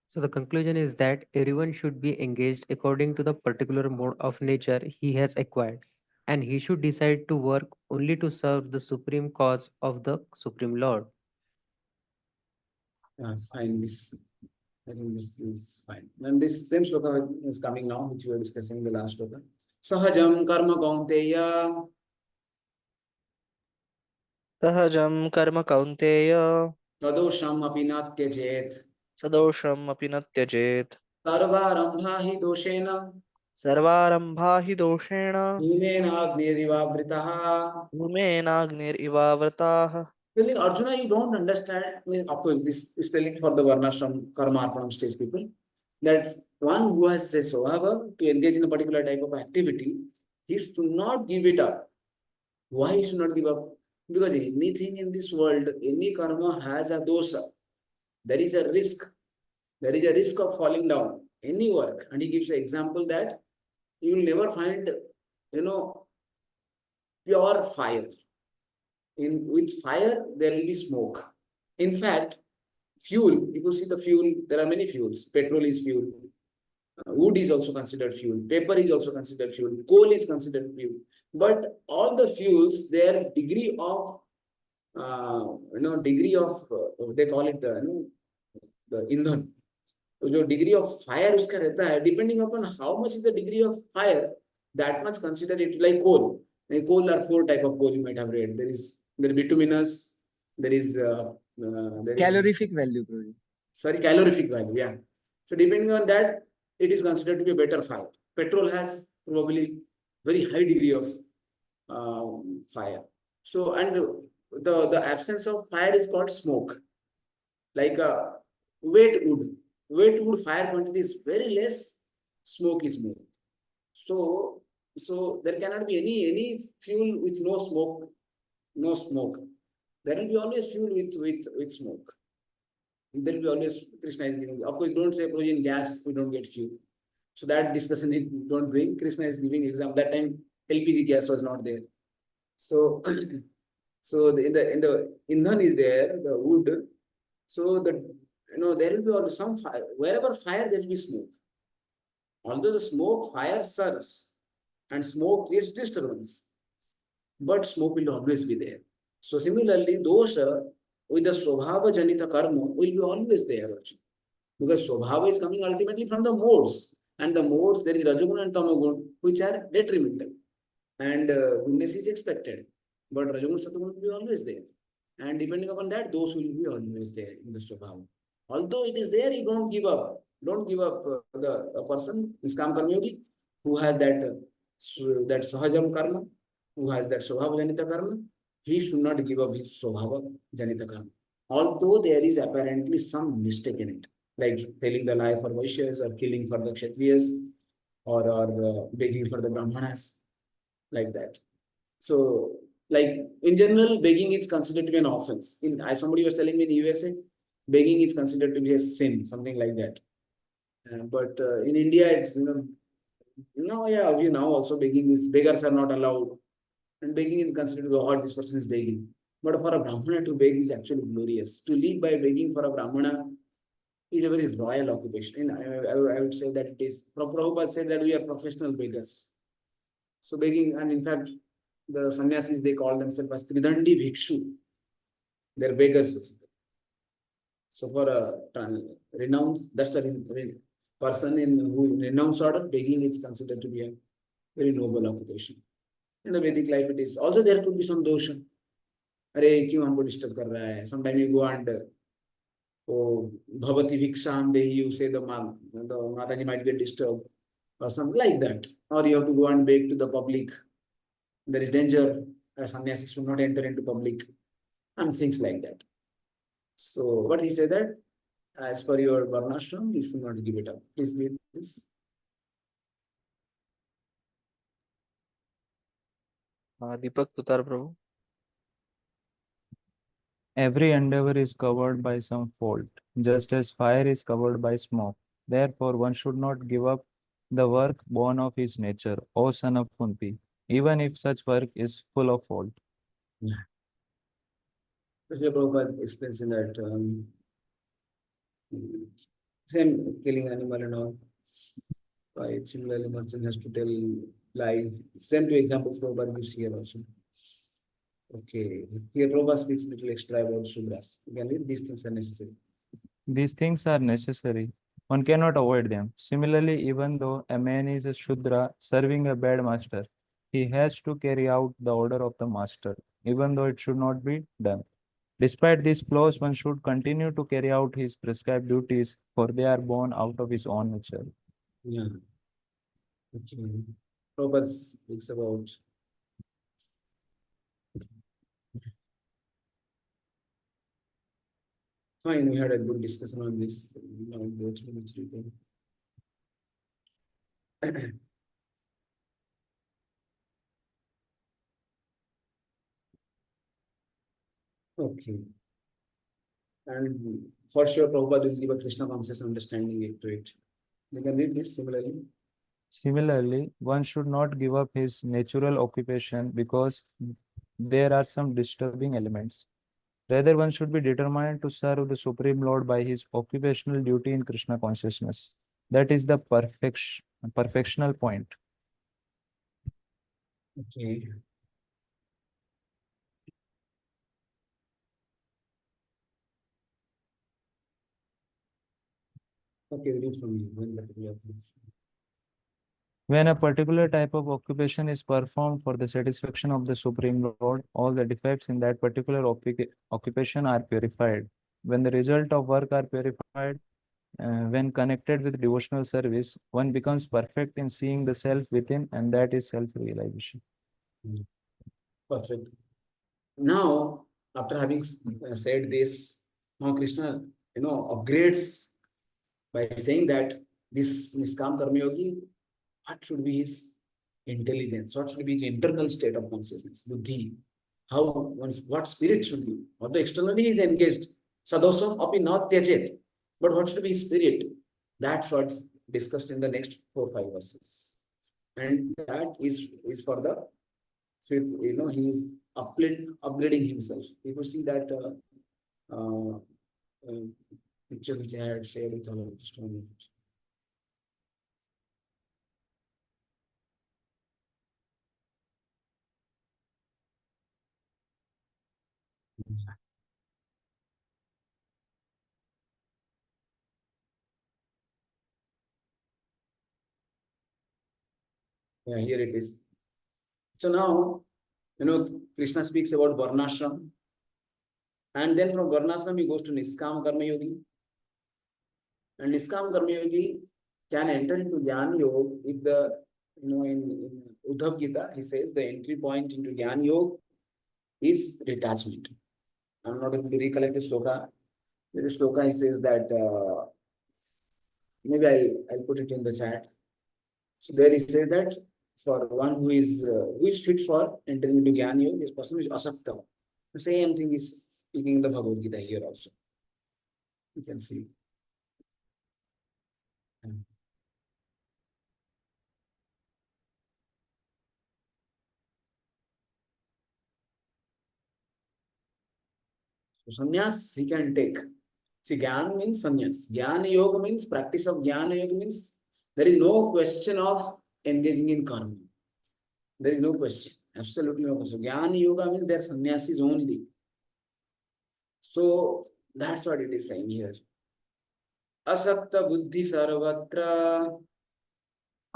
So the conclusion is that everyone should be engaged according to the particular mode of nature he has acquired, and he should decide to work only to serve the supreme cause of the Supreme Lord. Fine. I think this is fine. And this same sloka is coming now, which we were discussing in the last sloka. Sahajam karma kaunteya. Sahajam karma kaunteya Tadosham api natyajet. sadosham api na tyajet Sarvarambha hi doshena. sarvarambha hi doshena Dhumena agnirivavritah. dhumena ivavrataah. Telling Arjuna, you don't understand. I mean, of course, this is telling for the Varnashram Karma Arpanam stage people that one who has a swabhava to engage in a particular type of activity, he should not give it up. Why he should not give up? Because anything in this world, any karma has a dosa. There is a risk. There is a risk of falling down. Any work. And he gives an example that you will never find, pure fire. With fire, there will be smoke. In fact, fuel, if you see the fuel, there are many fuels. Petrol is fuel. Wood is also considered fuel. Paper is also considered fuel. Coal is considered fuel. But all the fuels, their degree of, they call it the indhan. तो जो degree of fire उसका रहता है, depending upon how much is the degree of fire, that much consider it like coal. And coal are 4 type of coal you might have read. There is bituminous, there is Calorific value, Prabhu. sorry, calorific value, yeah. So depending on that, it is considered to be a better fire. Petrol has probably very high degree of fire. So, and the absence of fire is called smoke. Like wet wood fire quantity is very less, smoke is more. So there cannot be any fuel with no smoke. There will be always fuel with smoke. There will be always, Krishna is giving. Of course, don't say in gas we don't get fuel. So that discussion we don't bring. Krishna is giving example. That time LPG gas was not there. So so in the indhan is there, the wood. So there will be always some fire. Wherever fire, there will be smoke. Although the smoke, fire serves, and smoke creates disturbance, but smoke will always be there. So similarly, dosha with the swabhava janita karma will be always there also. Because swabhava is coming ultimately from the modes. And the modes, there is Rajagun and Tamagun, which are detrimental. And goodness is expected. But Rajagun Satagun will be always there. And depending upon that, those will be always there in the swabhava. Although it is there, you don't give up. Don't give up the person, Niskam Karma Yogi, who has that Sahajam karma, who has that Swabhava Janita karma, he should not give up his Swabhava Janita karma. Although there is apparently some mistake in it, like telling the lie for Vaishyas or killing for the Kshatriyas or begging for the Brahmanas, like that. So, like in general, begging is considered to be an offense. As somebody was telling me in USA, begging is considered to be a sin, something like that. But in India, it's we now also beggars are not allowed, and begging is considered to be odd. This person is begging, but for a Brahmana to beg is actually glorious. To live by begging for a Brahmana is a very royal occupation. And I would say that it is. Prabhupada said that we are professional beggars. So begging, and in fact, the sannyasis, they call themselves as Tridandi Bhikshu. They're beggars basically. So for a renounce, that's a person in renounce order, begging is considered to be a very noble occupation. In the Vedic life, it is, although there could be some dosha. Arey, kyun humko disturb kar raha hai? Sometimes you go and bhavati bhiksham dehi, you say the Mataji might get disturbed or something like that. Or you have to go and beg to the public. There is danger. A sannyasi should not enter into public and things like that. So what he says that as per your varnashram, you should not give it up. Please read this. Deepak Tutar Prabhu. Every endeavor is covered by some fault, just as fire is covered by smoke. Therefore, one should not give up the work born of his nature, O son of Kunti, even if such work is full of fault. Yeah. Prabhupada explains in that same killing animal and all. Right? Similarly, merchant has to tell lies. Same two examples Prabhupada gives here also. Okay. Here Prabhupada speaks little extra about Shudras. Again, these things are necessary. These things are necessary. One cannot avoid them. Similarly, even though a man is a Shudra serving a bad master, he has to carry out the order of the master, even though it should not be done. Despite these flaws, one should continue to carry out his prescribed duties, for they are born out of his own nature. Yeah. Okay. Prabhupada speaks about fine, we had a good discussion on this. Now go through much detail. Okay. And for sure, Prabhupada will give a Krishna conscious understanding to it. You can read this similarly. Similarly, one should not give up his natural occupation because there are some disturbing elements. Rather, one should be determined to serve the Supreme Lord by his occupational duty in Krishna consciousness. That is the perfectional point. Okay. Okay, read from you one particular things. When a particular type of occupation is performed for the satisfaction of the Supreme Lord, all the defects in that particular occupation are purified. When the result of work are purified, when connected with devotional service, one becomes perfect in seeing the self within, and that is self-realization. Perfect. Now, after having said this, now Krishna, upgrades by saying that this Niskam Karma Yogi, what should be his intelligence? What should be his internal state of consciousness, buddhi? What spirit should be? Although externally he is engaged, sadosam api not tyajet. But what should be his spirit? That's what's discussed in the next 4-5 verses. And that is for the fifth, he is upgrading himself. You could see that picture which I had shared with all of you. Just 1 minute. Yeah, here it is. So now, Krishna speaks about Varnashram. And then from Varnashram, he goes to Niskam Karma Yogi. And Niskam Karma Yogi can enter into Jnana Yoga if in Uddhav Gita, he says the entry point into Jnana Yoga is detachment. I'm not able to recollect the sloka. The sloka, he says that, maybe I'll put it in the chat. So there he says that for one who is fit for entering into Jnana Yoga, this person is asakta. The same thing is speaking in the Bhagavad Gita here also. You can see. So sannyas he can take. See, Jnana means sannyas. Jnana Yoga means practice of Jnana Yoga means there is no question of engaging in karma. There is no question. Absolutely no question. Jnana Yoga means there are sannyasis only. So that's what it is saying here. Asakta buddhi sarvatra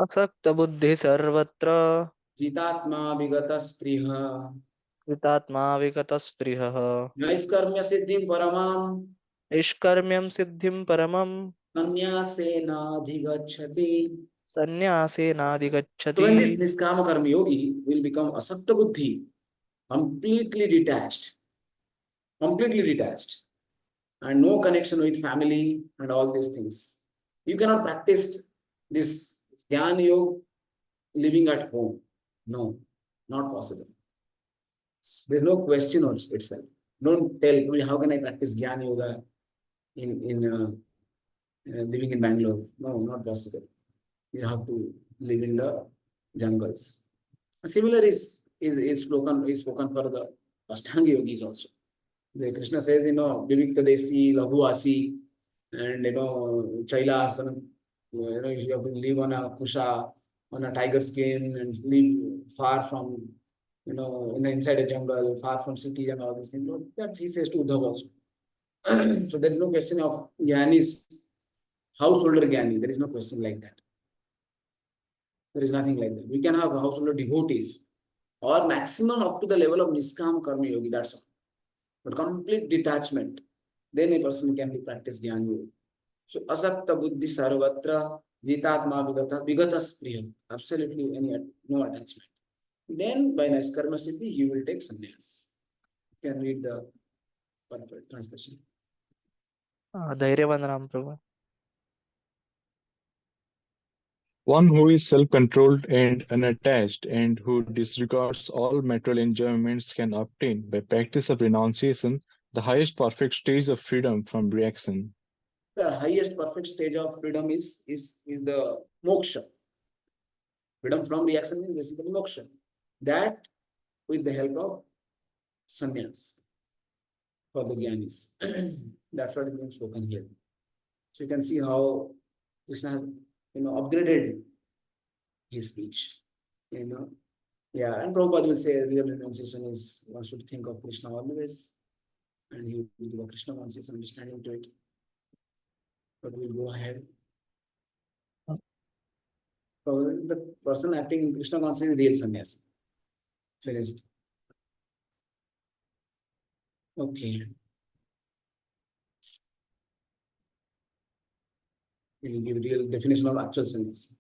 असक्त बुद्धि सर्वत्र jitatma vigata spriha कृतात्मा विगत स्पृहः naiskarmya siddhim paramam निष्कर्म्यं सिद्धिं परमं sannyasena adhigachati. So सन्न्यासेनाधिगच्छति. when this niskama karma yogi will become asakta buddhi, completely detached, and no connection with family and all these things. You cannot practice this Jnana Yoga living at home. No, not possible. There's no question on itself. Don't tell me how can I practice Jnana Yoga in living in Bangalore. No, not possible. You have to live in the jungles. Similar is spoken for the Ashtanga yogis also. The Krishna says, Vivikta Desi, Lahuasi, and Chailas, you have to live on a kusha, on a tiger skin, and live far from, inside a jungle, far from city and all these things. That he says to Uddhav also. So there is no question of Jnanis, householder Jnani. There is no question like that. There is nothing like that. We can have householder devotees, or maximum up to the level of Niskam Karma Yogi, that's all. But complete detachment, then a person can be practice Jnana Yoga. So asakta buddhi sarvatra jitatma vigata spriyam. Absolutely no attachment. Then by Niskarma Siddhi, you will take sannyas. You can read the translation. धैर्यवान राम प्रभु. One who is self-controlled and unattached and who disregards all material enjoyments can obtain, by practice of renunciation, the highest perfect stage of freedom from reaction. The highest perfect stage of freedom is the moksha. Freedom from reaction means basically moksha. That with the help of sannyas for the jnanis. That's what is being spoken here. So you can see how Krishna has, upgraded his speech. Yeah, and Prabhupada will say real renunciation is one should think of Krishna always, and he will give a Krishna conscious understanding to it. But we'll go ahead. So the person acting in Krishna consciousness is real sannyasi. Finished. Okay. We'll give real definition of actual sannyasi.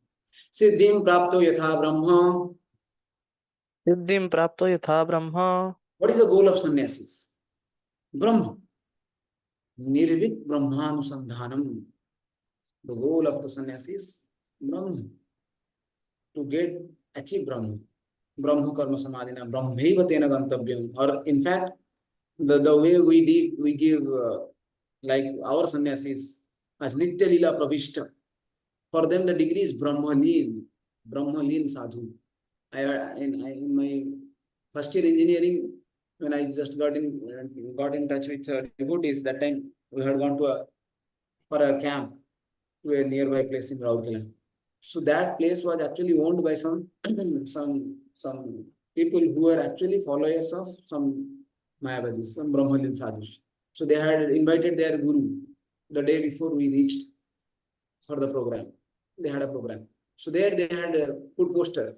Siddhim prapto yatha brahma. सिद्धिं प्राप्तो यथा ब्रह्म What is the goal of sannyasis? Brahma. Nirvik brahmanusandhanam. The goal of the sannyasi is Brahma. To achieve Brahma. Brahma karma samadhina. Brahmaiva tena gantavyam. Or in fact, the way we give like our sannyasis as Nitya Lila Pravishta. For them, the degree is Brahmalin sadhu. In my first year engineering, when I just got in touch with devotees, that time we had gone for a camp to a nearby place in Raurkela. So that place was actually owned by some people who were actually followers of some Mayavadis, some Brahmalin sadhus. So they had invited their guru the day before we reached for the program. They had a program. So there they had put poster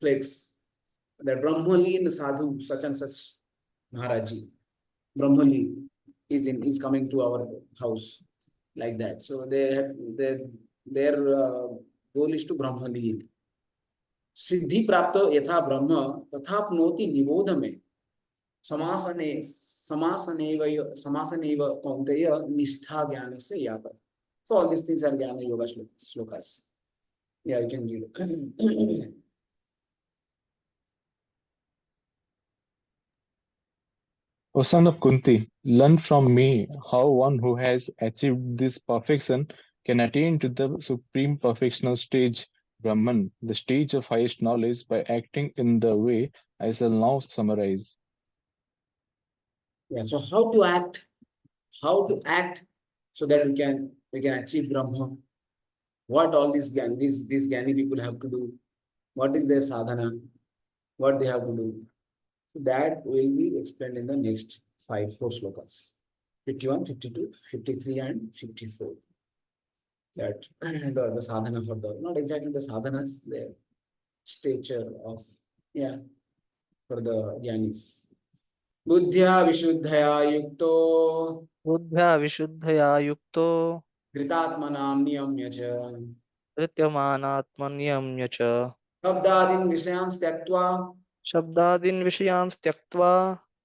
flags that Brahmalin sadhu such and such Maharaji. Brahmalin is coming to our house like that. So their goal is to Brahmalin. Siddhi prapto yatha brahma tathapnoti nivodhame समासनेव कौन्तेय निष्ठा ज्ञान से यापर. So all these things are Jnana Yoga slokas. Yeah, you can read it. O son of Kunti, learn from me how one who has achieved this perfection can attain to the supreme perfectional stage, Brahman, the stage of highest knowledge, by acting in the way I shall now summarize. Yeah, so how to act so that we can achieve Brahma. What all these Jnani people have to do? What is their sadhana? What they have to do? That will be explained in the next 4 slokas. 51, 52, 53 and 54. That and the sadhana for not exactly the sadhanas, the stature of for the Jnanis. Buddhya vishuddhaya yukto बुद्ध्या विशुद्धया युक्तो Kritatmanam niyamya cha धृत्यमानात्मन्यम्य च Shabdadin vishayams tyaktva शब्दादीन् विषयान् त्यक्त्वा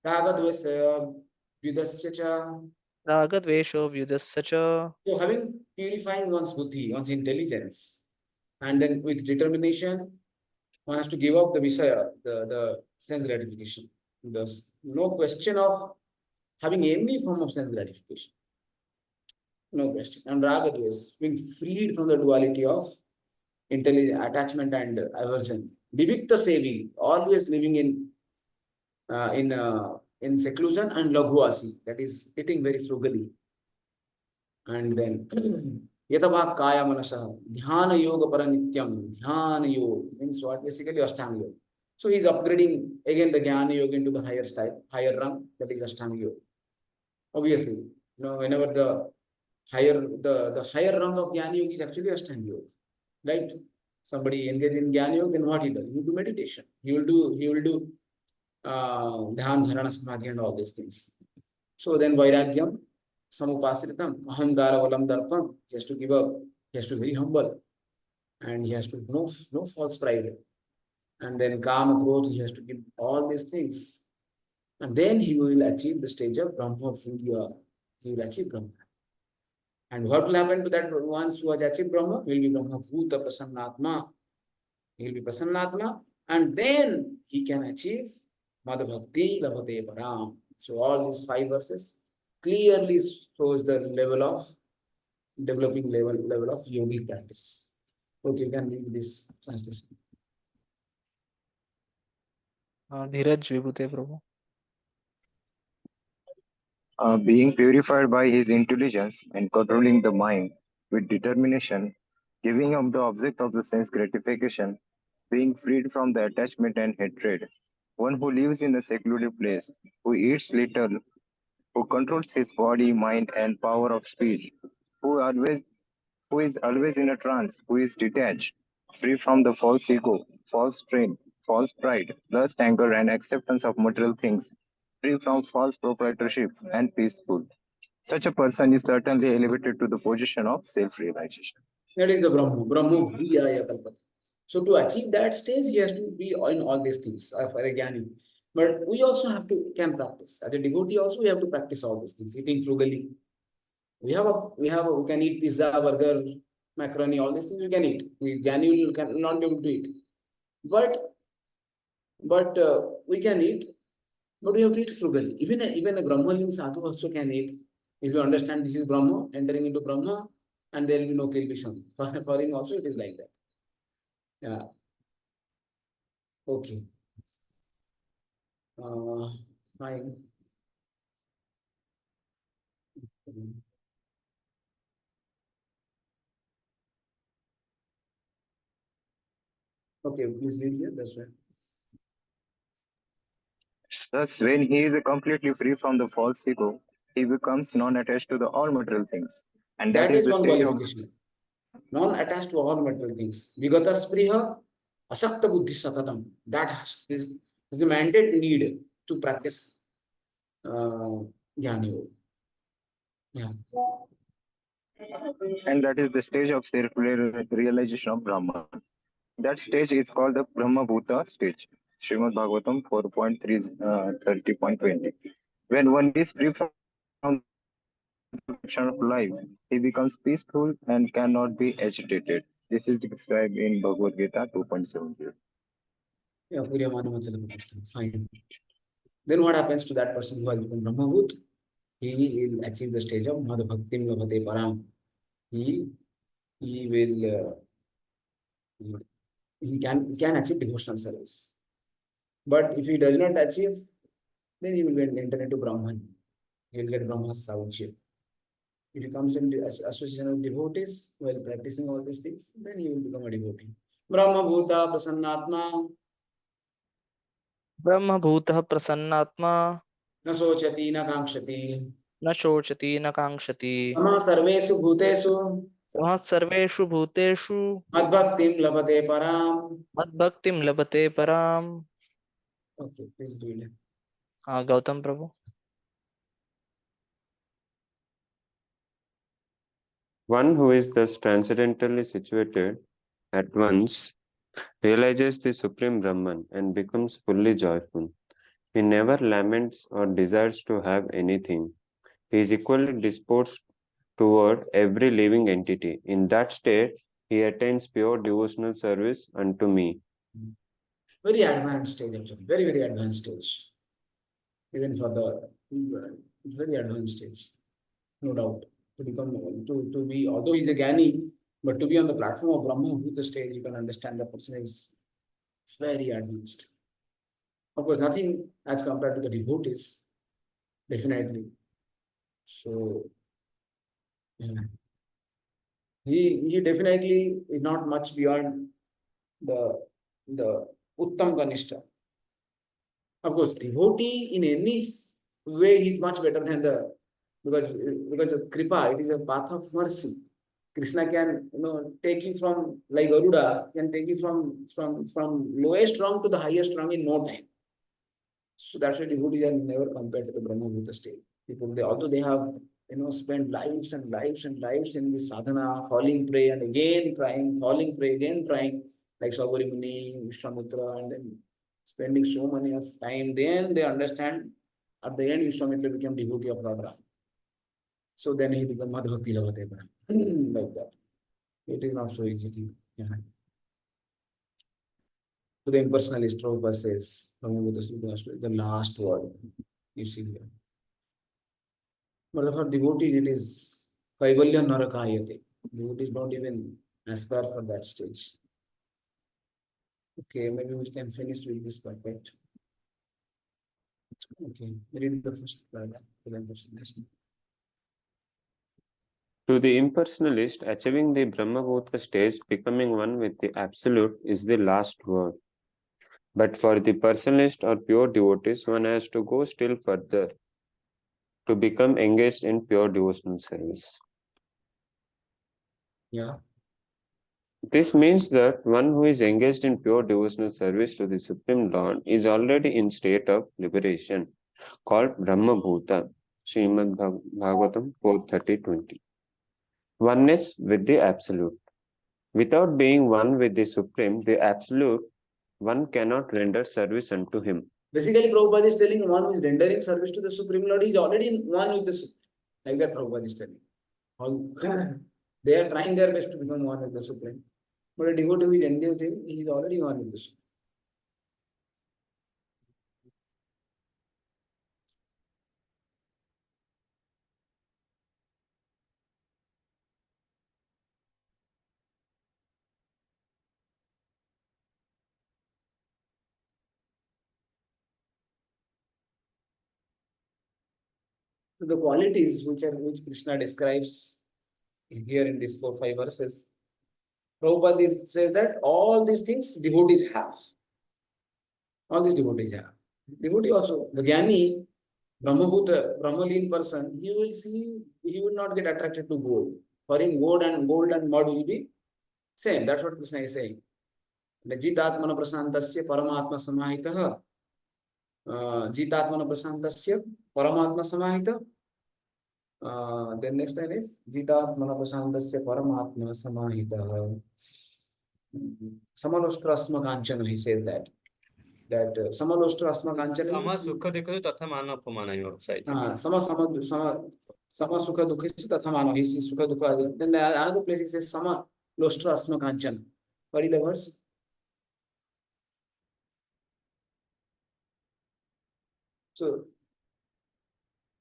Ragadvasya Vyudasya cha. रागद्वेषो व्युदस्य च. So having purifying one's buddhi, one's intelligence, and then with determination, one has to give up the visaya, the sense gratification. There's no question of having any form of sense gratification. No question. And ragadvas, being freed from the duality of intelligence, attachment and aversion. Vivikta sevi, always living in seclusion, and laghuasi, that is eating very frugally. And then Yatavak Kaya Manasa, Dhyana Yoga Paranityam, Dhyana Yoga means what? Basically Ashtanga Yoga. So he's upgrading again the Jnana Yoga into the higher style, higher rung, that is Ashtanga Yoga. Obviously, whenever the higher rung of Jnana Yoga is actually Ashtanga Yoga. Right? Somebody engaged in Jnana Yoga, then what he does? He will do meditation. He will do Dhyan, Dharana, Samadhi and all these things. So then Vairagyam, Samupasritam, Ahamkara Valam Darpam, he has to give up, he has to be very humble, and he has to no false pride. And then Kama growth, he has to give all these things. And then he will achieve the stage of Brahma Vidya. He will achieve Brahma. And what will happen to that ones who has achieved Brahma? Will be Brahma Bhuta Prasannatma. He will be Prasannatma, and then he can achieve Madha Bhakti Lavate Param. So all these 5 verses clearly shows the level of developing level of yogic practice. Okay, you can read this translation. Dheeraj Vibhute Prabhu. Being purified by his intelligence and controlling the mind with determination, giving up the object of the sense gratification, being freed from the attachment and hatred, one who lives in a secluded place, who eats little, who controls his body, mind, and power of speech, who is always in a trance, who is detached, free from the false ego, false strain, false pride, lust, anger, and acceptance of material things, free from false proprietorship, and peaceful. Such a person is certainly elevated to the position of self-realization. That is the Brahma. Brahma Bhuyaya Kalpata. So to achieve that stage, he has to be in all these things for a Jnani. But we also have to can practice. As a devotee, also we have to practice all these things. Eating frugally. We can eat pizza, burger, macaroni, all these things we can eat. Jnani will not be able to eat. But we can eat, but we have to eat frugally. Even a Brahmalin sadhu also can eat. If you understand this is Brahma, entering into Brahma, and there will be no kilbisham. For him also it is like that. Yeah. Okay. Fine. Okay, please read here. That's right. Thus, when he is completely free from the false ego, he becomes non-attached to the all material things. And that is the one stage of qualification. Non-attached to all material things. Vigata spriha, asakta buddhi satatam. That is the mandate need to practice Jnani Yoga. Yeah. and that is the stage of self-realization of Brahman. That stage is called the Brahma Bhuta stage. Srimad Bhagavatam 4.3, 30.20. When one is free from the action of life, he becomes peaceful and cannot be agitated. This is described in Bhagavad Gita 2.70. Yeah, fine. Then what happens to that person who has become Brahmabhut? He will achieve the stage of Madha Bhaktim Lavate Param. He will he can achieve devotional service. But if he does not achieve, then he will enter into Brahman. He will get Brahma Sauchya. If he comes into association of devotees while practicing all these things, then he will become a devotee. Brahma Bhuta Prasannatma Brahma Bhutah Prasannatma na sochati na kankshati na shochati na kankshati Sama sarvesu bhutesu samah sarveshu bhuteshu madbhaktim labhate param. madbhaktim labhate param. Okay, please do it. Gautam Prabhu. One who is thus transcendentally situated at once realizes the Supreme Brahman and becomes fully joyful. He never laments or desires to have anything. He is equally disposed toward every living entity. In that state, he attains pure devotional service unto me. Very advanced stage, actually. Very, very advanced stage. Even for the very advanced stage, no doubt. To become to be, although he's a Jnani, but to be on the platform of Brahma with the stage, you can understand the person is very advanced. Of course, nothing as compared to the devotees, definitely. So yeah. He definitely is not much beyond the Uttam Kanishta. Of course, devotee in any way he's much better than the because of Kripa, it is a path of mercy. Krishna can take you from like Garuda can take you from lowest rung to the highest rung in no time. So that's why devotees are never compared to the Brahma Bhuta state. People although they have spent lives and lives and lives in this sadhana, falling prey and again trying, falling prey again trying, like Saubhari Muni, Vishwamitra, and then spending so many of time, then they understand. At the end, Vishwamitra became devotee of Lord Ram. So then he became Madhbhakti Labhate Param. Like that. It is not so easy to. Yeah. To the impersonalist, Prabhupada says, the last word you see here. But for devotees, it is Kaivalya Narakayate. Devotees don't even aspire for that stage. Okay, maybe we can finish with this part, right? Okay, read the first paragraph. To the impersonalist. To the impersonalist, achieving the Brahmabhuta stage, becoming one with the Absolute, is the last word. But for the personalist or pure devotees, one has to go still further to become engaged in pure devotional service. Yeah. This means that one who is engaged in pure devotional service to the Supreme Lord is already in state of liberation, called Brahmabhuta, Srimad Bhagavatam 4:30-20. Oneness with the Absolute. Without being one with the Supreme, the Absolute, one cannot render service unto him. Basically, Prabhupada is telling one who is rendering service to the Supreme Lord is already in one with the Supreme. Like that, Prabhupada is telling. They are trying their best to become one with the Supreme. But a devotee who is engaged in, he is already one with the Supreme. So the qualities which Krishna describes here in these 4-5 verses, Prabhupada says that all these things devotees have. All these devotees have. Devotee also, the Jnani, Brahmabhuta, Brahmaleen person, he will not get attracted to gold. For him, gold and mud will be same. That's what Krishna is saying. Jitatmana prasantasya paramatma samahitah. Jitatmana prasantasya paramatma samahitah. Then next line is Jitatmana prasantasya paramatma samahitah. Samalostra asma kanchana, he says that. Samalostra asma kanchana. Sama sukha dekho tatha mana apamana your side. Sama sukha dukha tatha mana. He sees sukha dukha. Then another place he says Sama lostra asma kanchana. What is the verse? So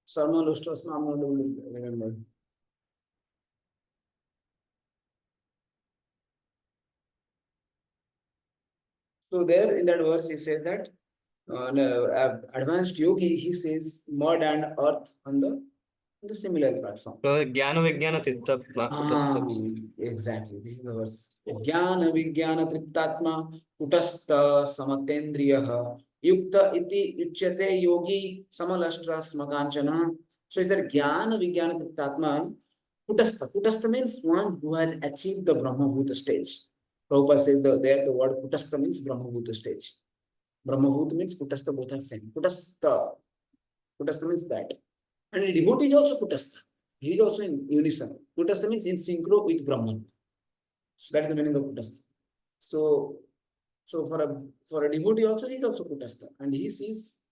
Sama lostra asma, I'm not able to remember. So there in that verse he says that advanced yogi, he says mud and earth on the similar platform. Jnana Vijnana Tripta Exactly. This is the verse. Jnana Vijnana Triptatma Kutastha Samatendriyaha Yukta iti Uchyate Yogi Samalashtra Smakanchana. So is that Jnana Vijnana Triptatma Kutastha. Kutastha means one who has achieved the Brahmabhuta stage. Prabhupada says there the word Kutastha means Brahmabhuta stage. Brahmabhuta means Kutastha, both are same. Kutastha means that. And a devotee is also Kutastha. He is also in unison. Kutastha means in synchro with Brahman. So that is the meaning of Kutastha. So for a devotee also, he is also Kutastha. And he sees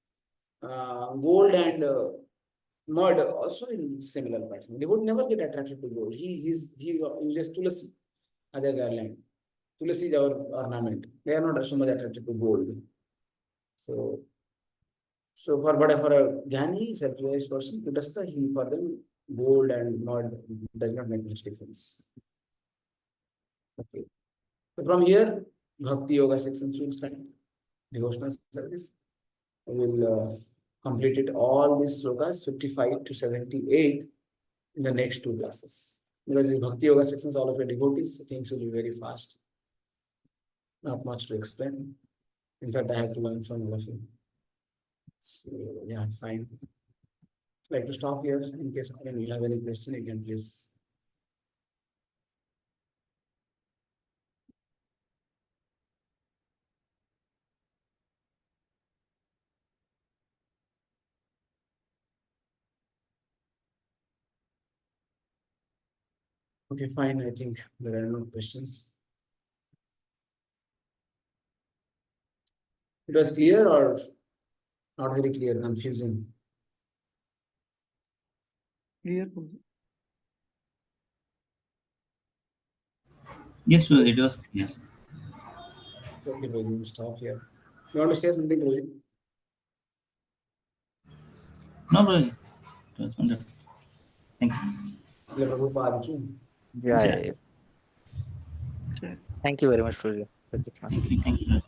gold and mud also in similar pattern. Devotee never get attracted to gold. He uses tulasi as a garland. Tulasi is our ornament. They are not so much attracted to gold. So for a Jnani, self-realized person, Kutastha, he for them gold and mud does not make much difference. Okay. So from here, Bhakti Yoga sections will start. Devotional service. We will complete it all these slokas 55 to 78 in the next 2 classes. Because in Bhakti Yoga sections, all of your devotees, things will be very fast. Not much to explain. In fact, I have to learn from all of you. So yeah, fine. I'd like to stop here in case you have any question, you can please. Okay, fine. I think there are no questions. It was clear or not very clear, confusing? Clear. Yes, sir, it was. Yes. Okay, we'll stop here. You want to say something, Rohit? No, Prabhuji. It was wonderful. Thank you. Srila Prabhupada ki. Yeah, Yeah. yeah, yeah. Thank you very much, Prabhuji. Thank you. Thank you.